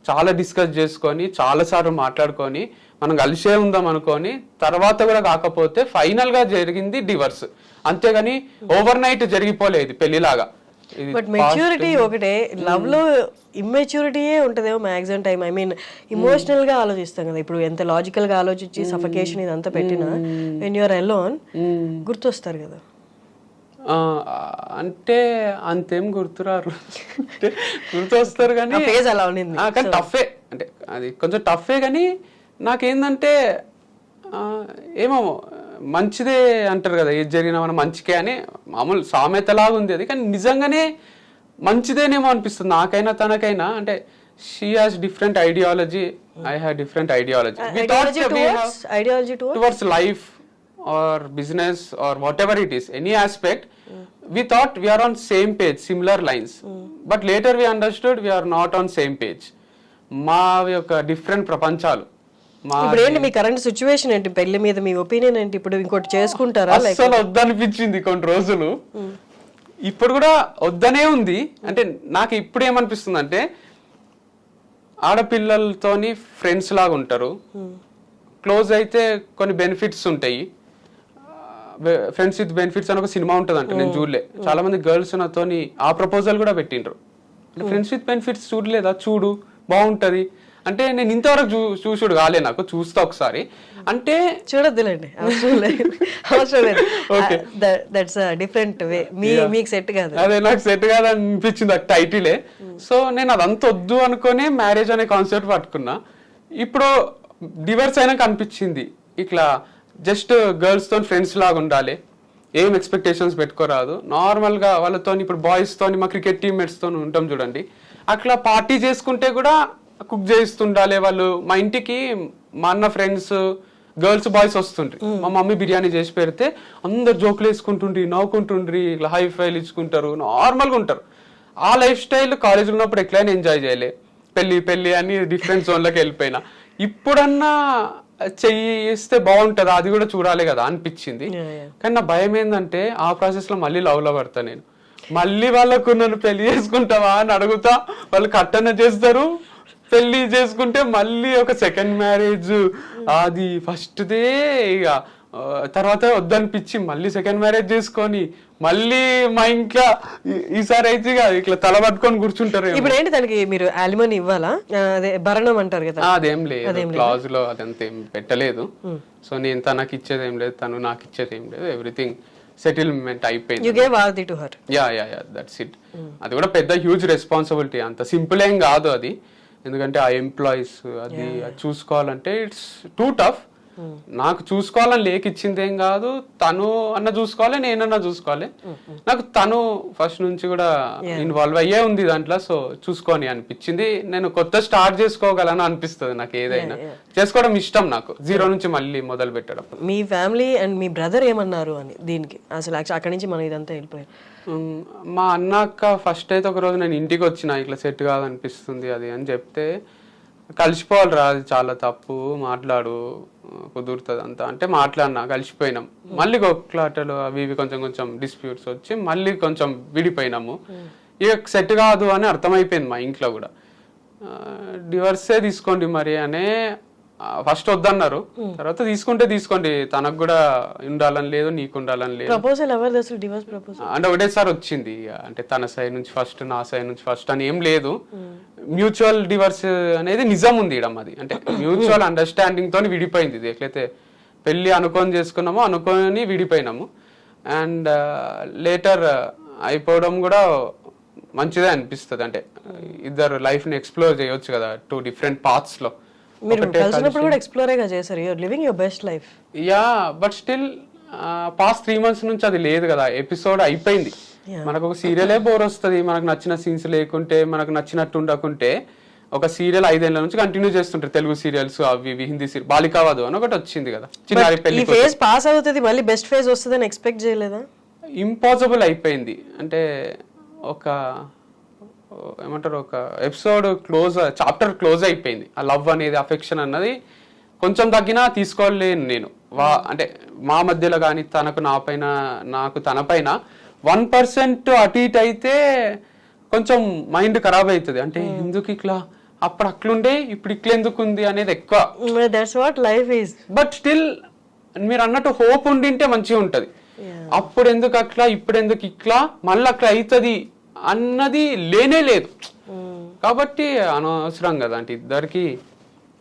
చాలా డిస్కస్ చేసుకొని చాలాసార్లు మాట్లాడుకొని మనం కలిసే ఉందాం అనుకొని తర్వాత కూడా కాకపోతే ఫైనల్ గా జరిగింది డివర్స్. అంతేగాని ఓవర్ నైట్ జరిగిపోలేదు పెళ్లిలాగా. బట్ మెచ్యూరిటీ ఒకటే, లవ్ లో ఇమ్మెచ్యూరిటీయే ఉంటదేమో maximum time. I mean emotional గా ఆలోచిస్తాం కదా. ఇప్పుడు ఎంత లాజికల్ గా ఆలోచించి సఫకేషన్ ఇదంతా పెట్టినా వెన్ యూఆర్ అలోన్ గుర్తొస్తారు కదా. అంటే అంతేం గుర్తురారు, గుర్తు వస్తారు కానీ ఫేజ్ అలా ఉండింది. కానీ టఫే, అంటే అది కొంచెం టఫే. కానీ నాకేందంటే ఏమో మంచిదే అంటారు కదా, ఏది జరిగినా మనం మంచికే అని మామూలు సామెతలాగా ఉంది అది. కానీ నిజంగానే మంచిదేనేమో అనిపిస్తుంది నాకైనా తనకైనా. అంటే she has different ideology, I have different ideology towards life or business or whatever it is, any aspect. We thought we are on same page, similar lines, but later we understood we are not on same page. మా యొక్క different ప్రపంచాలు. ఇప్పుడు ఏంటి మీ current situation ఏంటి, పెళ్లి మీద మీ opinion ఏంటి? ఇప్పుడు ఇంకోటి చేసుకుంటారా? అసలు వద్దనిపించింది కొన్ని రోజులు, ఇప్పుడు కూడా వద్దనే ఉంది. అంటే నాకు ఇప్పుడు ఏమనిపిస్తుంది అంటే ఆడపిల్లలతోని ఫ్రెండ్స్ లాగా ఉంటారు, క్లోజ్ అయితే కొన్ని బెనిఫిట్స్ ఉంటాయి. ఫ్రెండ్స్ విత్ బెనిఫిట్స్ అని ఒక సినిమా ఉంటుంది అంటే నేను చూడలే. చాలా మంది గర్ల్స్ నాతోని ఆ ప్రపోజల్ కూడా పెట్టిండ్రు. ఫ్రెండ్స్ విత్ బెనిఫిట్స్ చూడలేదా, చూడు బాగుంటది అంటే. నేను ఇంతవరకు చూసుడు కాలే, నాకు చూస్తా ఒకసారి అంటే. చూడొద్దులేండి, అవసరం లేదు. దట్స్ డిఫరెంట్ వే, మీకు సెట్ కాదు. అదే నాకు సెట్ కాదు అనిపించింది ఆ టైటిలే. సో నేను అదంతా వద్దు అనుకునే మ్యారేజ్ అనే కాన్సెప్ట్ పట్టుకున్నా. ఇప్పుడు డివర్స్ అయినాక అనిపించింది ఇట్లా జస్ట్ గర్ల్స్ తో ఫ్రెండ్స్ లాగా ఉండాలి, ఏం ఎక్స్పెక్టేషన్స్ పెట్టుకోరాదు. నార్మల్గా వాళ్ళతో ఇప్పుడు బాయ్స్తో మా క్రికెట్ టీమ్మేట్స్తో ఉంటాం చూడండి, అట్లా పార్టీ చేసుకుంటే కూడా కుక్ చేస్తుండాలి వాళ్ళు. మా ఇంటికి మా అన్న ఫ్రెండ్స్ గర్ల్స్ బాయ్స్ వస్తుండ్రి, మా మమ్మీ బిర్యానీ చేసి పెడితే అందరు జోకులు వేసుకుంటుండ్రి, నవ్వుకుంటుండ్రి, ఇట్లా హై ఫైల్ ఇచ్చుకుంటారు, నార్మల్గా ఉంటారు. ఆ లైఫ్ స్టైల్ కాలేజీలో ఉన్నప్పుడు ఎట్లయినా ఎంజాయ్ చేయలే. పెళ్లి అని డిఫరెంట్ జోన్లోకి వెళ్ళిపోయినా. ఇప్పుడన్నా చేస్తే బాగుంటది, అది కూడా చూడాలి కదా అనిపించింది. కానీ నా భయం ఏంటంటే ఆ ప్రాసెస్ లో మళ్ళీ లవ్ లో పడతా నేను. మళ్ళీ వాళ్ళకు నన్ను పెళ్లి చేసుకుంటావా అని అడుగుతా, వాళ్ళు కట్టన చేస్తారు. పెళ్లి చేసుకుంటే మళ్ళీ ఒక సెకండ్ మ్యారేజ్, అది ఫస్ట్దే ఇక తర్వాత వద్దనిపించి మళ్ళీ సెకండ్ మ్యారేజ్ చేసుకొని మళ్ళీ మా ఇంట్లో ఈసారి అయితే ఇట్లా తల పట్టుకొని కూర్చుంటారు. ఇప్పుడు ఏంటి దానికి మీరు అలిమనీ ఇవ్వాలా? అదే భరణం అంటారు కదా. అదేం లేదు, క్లాజ్ లో అదంతా ఏం పెట్టలేదు. సో నేను తనకి ఇచ్చేది ఏం లేదు, తను నాకు ఇచ్చేది ఏం లేదు. ఎవ్రీథింగ్ సెటిల్మెంట్ అయిపోయింది. That's it. అది కూడా పెద్ద హ్యూజ్ రెస్పాన్సిబిలిటీ, అంత సింపుల్ ఏం కాదు అది. ఎందుకంటే ఆ ఎంప్లాయీస్ అది చూసుకోవాలంటే ఇట్స్ టూ టఫ్. నాకు చూసుకోవాలని లేకిచ్చింది ఏం కాదు, తను అన్న చూసుకోవాలి, నేనన్నా చూసుకోవాలి. నాకు తను ఫస్ట్ నుంచి కూడా ఇన్వాల్వ్ అయ్యే ఉంది దాంట్లో. సో చూసుకొని అనిపించింది, నేను కొత్త స్టార్ట్ చేసుకోగలను అనిపిస్తుంది నాకు. ఏదైనా చేసుకోవడం ఇష్టం నాకు, జీరో నుంచి మళ్ళీ మొదలు పెట్టడం. మీ ఫ్యామిలీ అండ్ మీ బ్రదర్ ఏమన్నారు అని దీనికి? అసలు అక్కడి నుంచి మనం ఇదంతా వెళ్ళిపోయాం. మా అన్నక్క ఫస్ట్ అయితే ఒక రోజు నేను ఇంటికి వచ్చిన, ఇట్లా సెట్ కాదనిపిస్తుంది అది అని చెప్తే, కలిసిపోవాలి రా, అది చాలా తప్పు, మాట్లాడు, కుదురుతుంది అంతా అంటే మాట్లాడినా, కలిసిపోయినాం. మళ్ళీ కొట్లాటలు అవి ఇవి కొంచెం డిస్ప్యూట్స్ వచ్చి మళ్ళీ కొంచెం విడిపోయినాము. ఇక సెట్ కాదు అని అర్థమైపోయింది మా ఇంట్లో కూడా. డివర్సే తీసుకోండి మరి అనే ఫస్ట్ వద్దన్నారు. తర్వాత తీసుకుంటే తీసుకోండి, తనకు కూడా ఉండాలని లేదు, నీకు ఉండాలని లేదు. ప్రపోజల్ ఎవరిది అసలు? డివోర్స్ ప్రపోజల్ అంటే ఒకటేసారి వచ్చింది. అంటే తన సైడ్ నుంచి ఫస్ట్, నా సైడ్ నుంచి ఫస్ట్ అని ఏం లేదు. మ్యూచువల్ డివర్స్ అనేది నిజం ఉంది ఇడం. అది అంటే మ్యూచువల్ అండర్స్టాండింగ్ తోని విడిపోయింది ఇది. ఎట్లయితే పెళ్ళి అనుకొని చేసుకున్నాము, అనుకొని విడిపోయినాము. అండ్ లేటర్ అయిపోవడం కూడా మంచిదే అనిపిస్తుంది. అంటే ఇద్దరు లైఫ్ని ఎక్స్ప్లోర్ చేయొచ్చు కదా 2 డిఫరెంట్ పాత్స్లో. మీరు కలిసినప్పుడు కూడా ఎక్స్ప్లోరేగా చేశారు, you're living your best life. Yeah, but still past 3 months నుంచి అది లేదు కదా, ఎపిసోడ్ అయిపోయింది. మనకు ఒక సీరియలే బోర్ వస్తుంది, మనకు నచ్చిన సీన్స్ లేకుంటే, మనకు నచ్చినట్టు ఉండకుంటే. ఒక సీరియల్ 5 ఏళ్ల నుంచి కంటిన్యూ చేస్తుంటారు, తెలుగు సీరియల్స్ అవి ఇవి, హిందీ సీరియల్ బాలికావధు అని ఒకటి వచ్చింది కదా, చిన్నారి పెళ్లి. ఈ ఫేజ్ పాస్ అవుతుంది, మళ్ళీ బెస్ట్ ఫేజ్ వస్తుందని ఎక్స్పెక్ట్ చేయలేదా? ఇంపాసిబుల్ అయిపోయింది. అంటే ఒక ఏమంటారు, ఒక ఎపిసోడ్ చాప్టర్ క్లోజ్ అయిపోయింది. ఆ లవ్ అనేది, అఫెక్షన్ అన్నది కొంచెం తగ్గినా తీసుకోలేను నేను. అంటే మా మధ్యలో కానీ తనకు నా పైన, నాకు తన పైన 1% అటు ఇటు అయితే కొంచెం మైండ్ ఖరాబ్ అవుతుంది. అంటే ఎందుకు ఇట్లా, అప్పుడు అట్లుండే ఇప్పుడు ఇట్లా ఎందుకు ఉంది అనేది ఎక్కువ. That's what life is. But still మీరు అన్నట్టు హోప్ ఉండింటే మంచిగా ఉంటది. అప్పుడు ఎందుకు అట్లా, ఇప్పుడు ఎందుకు ఇట్లా, మళ్ళీ అట్లా అవుతుంది అన్నది లేనే లేదు. కాబట్టి అనవసరం కదా, అంటే ఇద్దరికి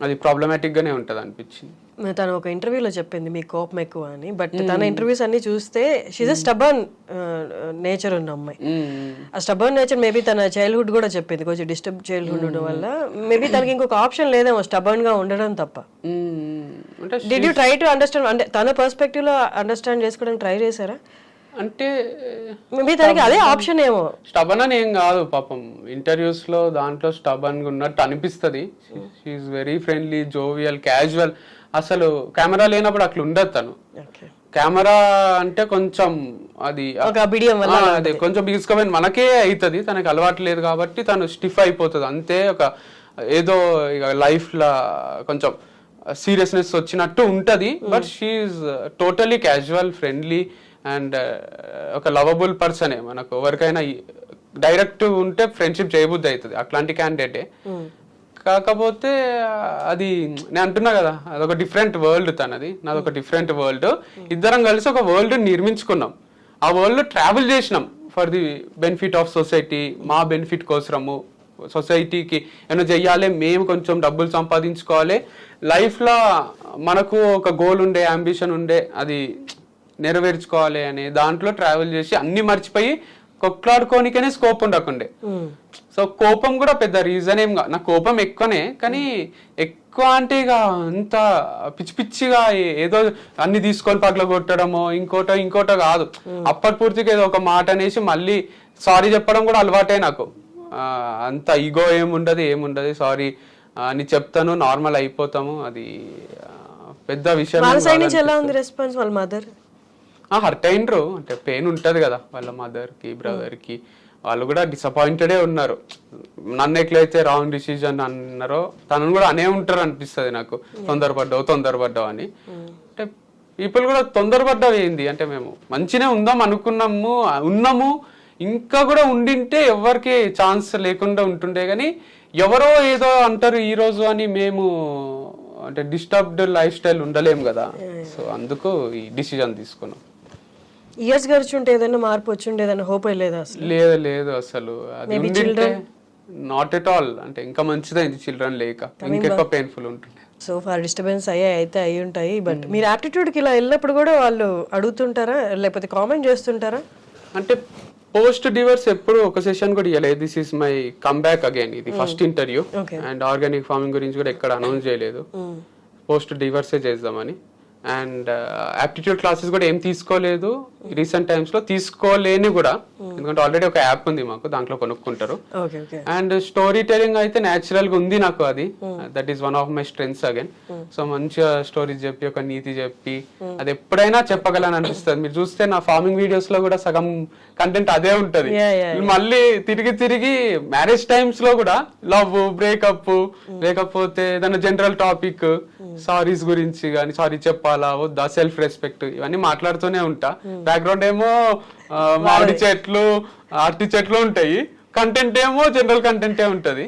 అది ప్రాబ్లమాటిక్ గానే ఉంటది అనిపించింది. తను ఒక ఇంటర్వ్యూలో చెప్పింది మీ కోపం ఎక్కువ అని, బట్ తన ఇంటర్వ్యూస్ అన్ని చూస్తే షీజ్ అ స్టబర్న్ నేచర్ ఉన్న అమ్మాయి. ఆ స్టబర్న్ నేచర్ మేబీ తన చైల్డ్హుడ్ కూడా చెప్పింది, కొంచెం డిస్టర్బ్ చైల్డ్హుడ్ ఉండడం వల్ల మేబీ తనకి ఇంకొక ఆప్షన్ లేదేమో స్టబర్న్ గా ఉండడం తప్ప. Did you try to understand, అంటే తన పర్స్పెక్టివ్ లో అండర్స్టాండ్ చేసుకోవడానికి ట్రై చేశారా? అంటే మేబీ తనకి అదే ఆప్షన్ ఏమో. స్టబన్ అని ఏం కాదు పాపం, ఇంటర్వ్యూస్ లో దాంట్లో స్టబన్ గా ఉన్నట్టు అనిపిస్తుంది. She's very friendly, jovial, casual. అసలు కెమెరా లేనప్పుడు అట్లా ఉండదు తను. కెమెరా అంటే కొంచెం అది అదే కొంచెం బిగుసుకపోయిన మనకే అవుతుంది, తనకి అలవాటు లేదు కాబట్టి తను స్టిఫ్ అయిపోతుంది అంతే. ఒక ఏదో ఇక లైఫ్ లా కొంచెం సీరియస్నెస్ వచ్చినట్టు ఉంటది. But she's totally casual, friendly and ఒక లవబుల్ పర్సనే. మనకు ఎవరికైనా డైరెక్ట్ ఉంటే ఫ్రెండ్షిప్ చేయబుద్ధి అవుతుంది, అట్లాంటి క్యాండిడేటే. కాకపోతే అది నేను అంటున్నా కదా, అదొక డిఫరెంట్ వరల్డ్ తనది, నాదొక డిఫరెంట్ వరల్డ్. ఇద్దరం కలిసి ఒక వరల్డ్ నిర్మించుకున్నాం, ఆ వరల్డ్ ట్రావెల్ చేసినాం for the benefit of society. మా బెనిఫిట్ కోసము, సొసైటీకి ఏమైనా చెయ్యాలి, మేము కొంచెం డబ్బులు సంపాదించుకోవాలి, లైఫ్లో మనకు ఒక గోల్ ఉండే, అంబిషన్ ఉండే, అది నెరవేర్చుకోవాలి అనే దాంట్లో ట్రావెల్ చేసి అన్ని మర్చిపోయి కొట్లాడుకోనికనే స్కోప్ ఉండకుండే. సో కోపం కూడా పెద్ద రీజన్ ఏం కాదు, నా కోపం ఎక్కువనే, కానీ ఎక్కువ అంటే ఇక అంత పిచ్చి పిచ్చిగా ఏదో అన్ని తీసుకొని పగల కొట్టడమో ఇంకోటో కాదు. అప్పటి పూర్తిగా ఏదో ఒక మాట అనేసి మళ్ళీ సారీ చెప్పడం కూడా అలవాటే నాకు. అంత ఈగో ఏముండదు, సారీ అని చెప్తాను, నార్మల్ అయిపోతాము. అది పెద్ద విషయం. ఎలా ఉంది రెస్పాన్స్ వాళ్ళ మదర్? హర్ట్ అయినరు, అంటే పెయిన్ ఉంటది కదా వాళ్ళ మదర్కి, బ్రదర్కి. వాళ్ళు కూడా డిసప్పాయింటెడే ఉన్నారు. నన్ను ఎట్లయితే రాంగ్ డిసిజన్ అన్నారో తనను కూడా అనే ఉంటారు అనిపిస్తుంది నాకు. తొందరపడ్డావు అని. అంటే పీపుల్ కూడా తొందరపడ్డావు ఏంది అంటే, మేము మంచినే ఉన్నాము ఇంకా కూడా ఉండింటే ఎవరికి ఛాన్స్ లేకుండా ఉంటుండే. కానీ ఎవరో ఏదో అంటారు ఈ రోజు అని మేము అంటే డిస్టర్బ్డ్ లైఫ్ స్టైల్ ఉండలేము కదా. సో అందుకు ఈ డిసిజన్ తీసుకున్నాం. ఇయర్స్ గడిచుంటే ఏదైనా మార్పు వచ్చిండే, ఏదైనా హోప్ లేదా? లేదు అసలు. అది ఉండింటే నాట్ ఎట్ ఆల్, అంటే ఇంకా మంచిదైంది చిల్డ్రన్ లేక, ఇంకెక్కువ పెయిన్ఫుల్ ఉంటుంది. సో ఫార్ డిస్టర్బెన్స్ అయితే అయి ఉంటాయి. బట్ మీరు యాప్టిట్యూడ్కి ఇలా వెళ్ళినప్పుడు కూడా వాళ్ళు అడుగుతుంటారా, లేకపోతే కామెంట్ చేస్తుంటారా? అంటే పోస్ట్ డివర్స్ ఎప్పుడు ఒక సెషన్ కూడా ఇవ్వలేదు. This is my comeback again, ఇది first interview. And organic farming గురించి కూడా ఎక్కడ అనౌన్స్ చేయలేదు, పోస్ట్ డివర్సే చేద్దామని. అండ్ యాప్టిట్యూడ్ క్లాసెస్ కూడా ఏం తీసుకోలేదు రీసెంట్ టైమ్స్ లో, తీసుకోలేని కూడా, ఎందుకంటే ఆల్రెడీ ఒక యాప్ ఉంది మాకు, దాంట్లో కొనుక్కుంటారు. అండ్ స్టోరీ టెలింగ్ అయితే న్యాచురల్ గా ఉంది నాకు, అది that is one of my strengths again. So మంచిగా స్టోరీస్ చెప్పి, ఒక నీతి చెప్పి, అది ఎప్పుడైనా చెప్పగలని అనిపిస్తుంది. మీరు చూస్తే నా ఫార్మింగ్ వీడియోస్ లో కూడా సగం కంటెంట్ అదే ఉంటది. మళ్ళీ తిరిగి మ్యారేజ్ టైమ్స్ లో కూడా లవ్, బ్రేకప్, లేకపోతే ఏదైనా జనరల్ టాపిక్, సారీస్ గురించి కానీ, సారీ చెప్పాలా వద్దా, సెల్ఫ్ రెస్పెక్ట్, ఇవన్నీ మాట్లాడుతూనే ఉంటా. బ్యాక్గ్రౌండ్ ఏమో మామిడి చెట్లు, అరటి చెట్లు ఉంటాయి, కంటెంట్ ఏమో జనరల్ కంటెంటే ఉంటది.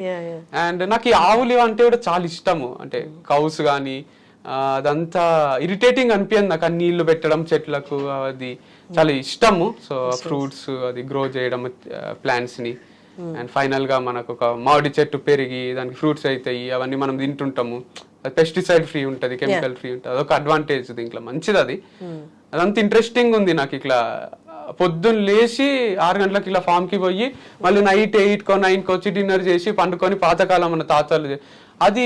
అండ్ నాకు ఈ ఆవులు అంటే కూడా చాలా ఇష్టము. అంటే కౌస్ కానీ అదంతా ఇరిటేటింగ్ అనిపించింది నాకు, నీళ్లు పెట్టడం చెట్లకు, అది చాలా ఇష్టము. సో ఫ్రూట్స్ అది గ్రో చేయడం, ప్లాంట్స్ ని అండ్ ఫైనల్ గా మనకు ఒక మామిడి చెట్టు పెరిగి దానికి ఫ్రూట్స్ అవుతాయి, అవన్నీ మనం తింటుంటాము. పెస్టిసైడ్ ఫ్రీ ఉంటది, కెమికల్ ఫ్రీ ఉంటది, అదొక అడ్వాంటేజ్ దీంట్లో, మంచిది అది. అదంతా ఇంట్రెస్టింగ్ ఉంది నాకు. ఇట్లా పొద్దున్న లేచి 6 గంటలకు ఇలా ఫామ్ కి పోయి మళ్ళీ నైట్ 8కో 9కో వచ్చి డిన్నర్ చేసి పండుకొని పాతకాలం మన తాతలు అది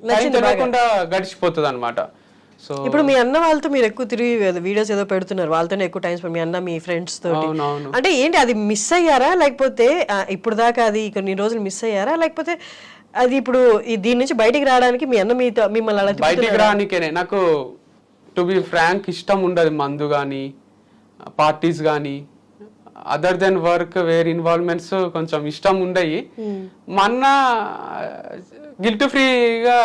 టైం తెలియకుండా గడిచిపోతుంది అనమాట. సో ఇప్పుడు మీ అన్న వాళ్ళతో మీరు ఎక్కువ తిరిగి వీడియోస్ ఏదో పెడుతున్నారు, వాళ్ళతోనే ఎక్కువ టైం స్పెండ్, మీ అన్న మీ ఫ్రెండ్స్ తోటి. అంటే ఏంటి అది మిస్ అయ్యారా, లేకపోతే ఇప్పుడు దాకా అది కొన్ని రోజులు మిస్ అయ్యారా, లేకపోతే అది ఇప్పుడు దీని నుంచి బయటికి రావడానికి మీ అన్న మిమ్మల్ని అలా బయటికి రానికేనే నాకు టు బి ఫ్రాంక్ ఇష్టం ఉండదు. మందు కానీ పార్టీస్ కానీ other than work where involvements కొంచెం ఇష్టం ఉండయి. మా అన్న గిల్ట్ ఫ్రీగా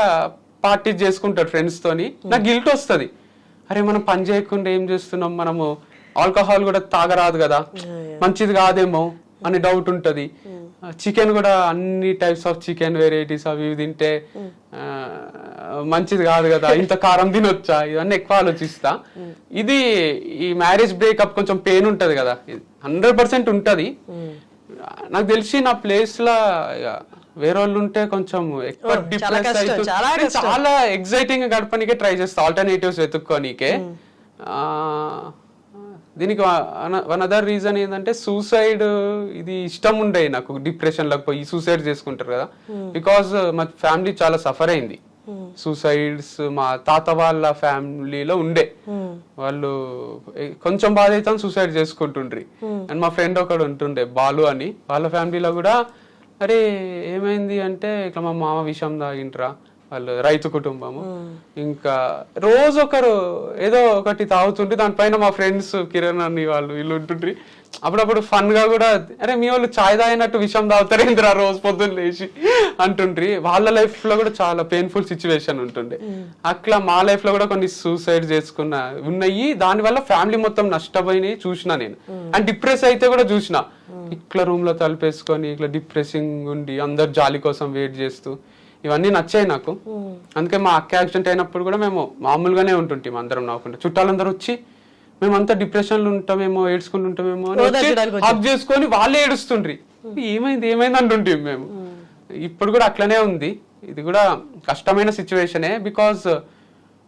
పార్టీస్ చేసుకుంటాడు ఫ్రెండ్స్ తోని. నాకు గిల్ట్ వస్తుంది, అరే మనం పని చేయకుండా ఏం చేస్తున్నాం, మనము ఆల్కహాల్ కూడా తాగరాదు కదా, మంచిది కాదేమో అని డౌట్ ఉంటది. చికెన్ కూడా అన్ని టైప్స్ ఆఫ్ చికెన్ వెరైటీస్ అవి తింటే మంచిది కాదు కదా, ఇంత కారం తినొచ్చా, ఇవన్నీ ఎక్కువ ఆలోచిస్తా. ఇది ఈ మ్యారేజ్ బ్రేకప్ కొంచెం పెయిన్ ఉంటది కదా, 100% ఉంటది. నాకు తెలిసి నా ప్లేస్ లా వేరే వాళ్ళు ఉంటే కొంచెం ఎక్కువ డిప్రెస్ అయితే చాలా ఎగ్జైటింగ్ గా గడపనికే ట్రై చేస్తా, ఆల్టర్నేటివ్స్ వెతుక్కోనికే. దీనికి వన్ అదర్ రీజన్ ఏంటంటే సూసైడ్ ఇది ఇష్టం ఉండే నాకు. డిప్రెషన్ లోకి పోయి సూసైడ్ చేసుకుంటారు కదా, బికాస్ మా ఫ్యామిలీ చాలా సఫర్ అయింది. సూసైడ్స్ మా తాత వాళ్ళ ఫ్యామిలీలో ఉండే, వాళ్ళు కొంచెం బాధ అయితే సూసైడ్ చేసుకుంటుండ్రి. అండ్ మా ఫ్రెండ్ ఒకడు ఉంటుండే బాలు అని, వాళ్ళ ఫ్యామిలీలో కూడా అరే ఏమైంది అంటే ఇట్లా మా మామ విషం తాగింట్రా, వాళ్ళు రైతు కుటుంబము, ఇంకా రోజు ఒకరు ఏదో ఒకటి తాగుతుంటే దానిపైన మా ఫ్రెండ్స్ కిరణ్ అని వాళ్ళు వీళ్ళు ఉంటుండ్రి. అప్పుడప్పుడు ఫన్ గా కూడా అరే మీ వాళ్ళు చాయ్ తాగినట్టు విషం తాగుతారేంద్రా రోజు పొద్దున్న లేచి అంటుండ్రి. వాళ్ళ లైఫ్ లో కూడా చాలా పెయిన్ఫుల్ సిచ్యువేషన్ ఉంటుండే. అట్లా మా లైఫ్ లో కూడా కొన్ని సూసైడ్ చేసుకున్న ఉన్నాయి, దాని వల్ల ఫ్యామిలీ మొత్తం నష్టపోయినాయి చూసిన నేను. అండ్ డిప్రెస్ అయితే కూడా చూసిన, ఇట్లా రూమ్ లో తలుపేసుకొని ఇట్లా డిప్రెసింగ్ ఉండి అందరు జాలి కోసం వెయిట్ చేస్తూ, ఇవన్నీ నచ్చాయి నాకు. అందుకే మా అక్క యాక్సిడెంట్ అయినప్పుడు కూడా మేము మామూలుగానే ఉంటుంటాం అందరం నవ్వుకుంటాం. చుట్టాలందరూ వచ్చి మేమంతా డిప్రెషన్ లో ఉంటామేమో, ఏడ్చుకుని ఉంటామేమో అని హగ్ చేసుకొని వాళ్ళే ఏడుస్తుండ్రి, ఏమైంది ఏమైంది అంటుంటాం మేము. ఇప్పుడు కూడా అట్లనే ఉంది. ఇది కూడా కష్టమైన సిచ్యువేషనే, బికాస్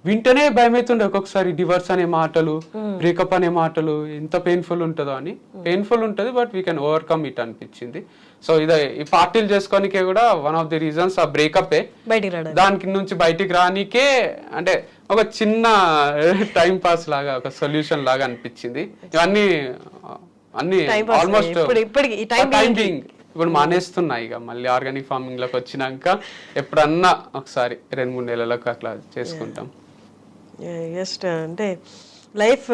వింటనే భయం అవుతుండే ఒక్కొక్కసారి. డివర్స్ అనే మాటలు, బ్రేకప్ అనే మాటలు ఎంత పెయిన్ఫుల్ ఉంటుందో అని. పెయిన్ఫుల్ ఉంటుంది but we can overcome it అనిపించింది. సో ఇదే ఈ పార్టీలు చేసుకోనికే కూడా వన్ ఆఫ్ ది రీజన్స్ ఆ బ్రేకప్. దానికి నుంచి బయటికి రానికే అంటే ఒక చిన్న టైం పాస్ లాగా, ఒక సొల్యూషన్ లాగా అనిపించింది. ఇవన్నీ అన్ని ఆల్మోస్ట్ టైమింగ్ ఇప్పుడు మానేస్తున్నా. ఇక మళ్ళీ ఆర్గానిక్ ఫార్మింగ్ లోకి వచ్చినాక ఎప్పుడన్నా ఒకసారి 2-3 నెలలకు అట్లా చేసుకుంటాం. జస్ట్ అంటే లైఫ్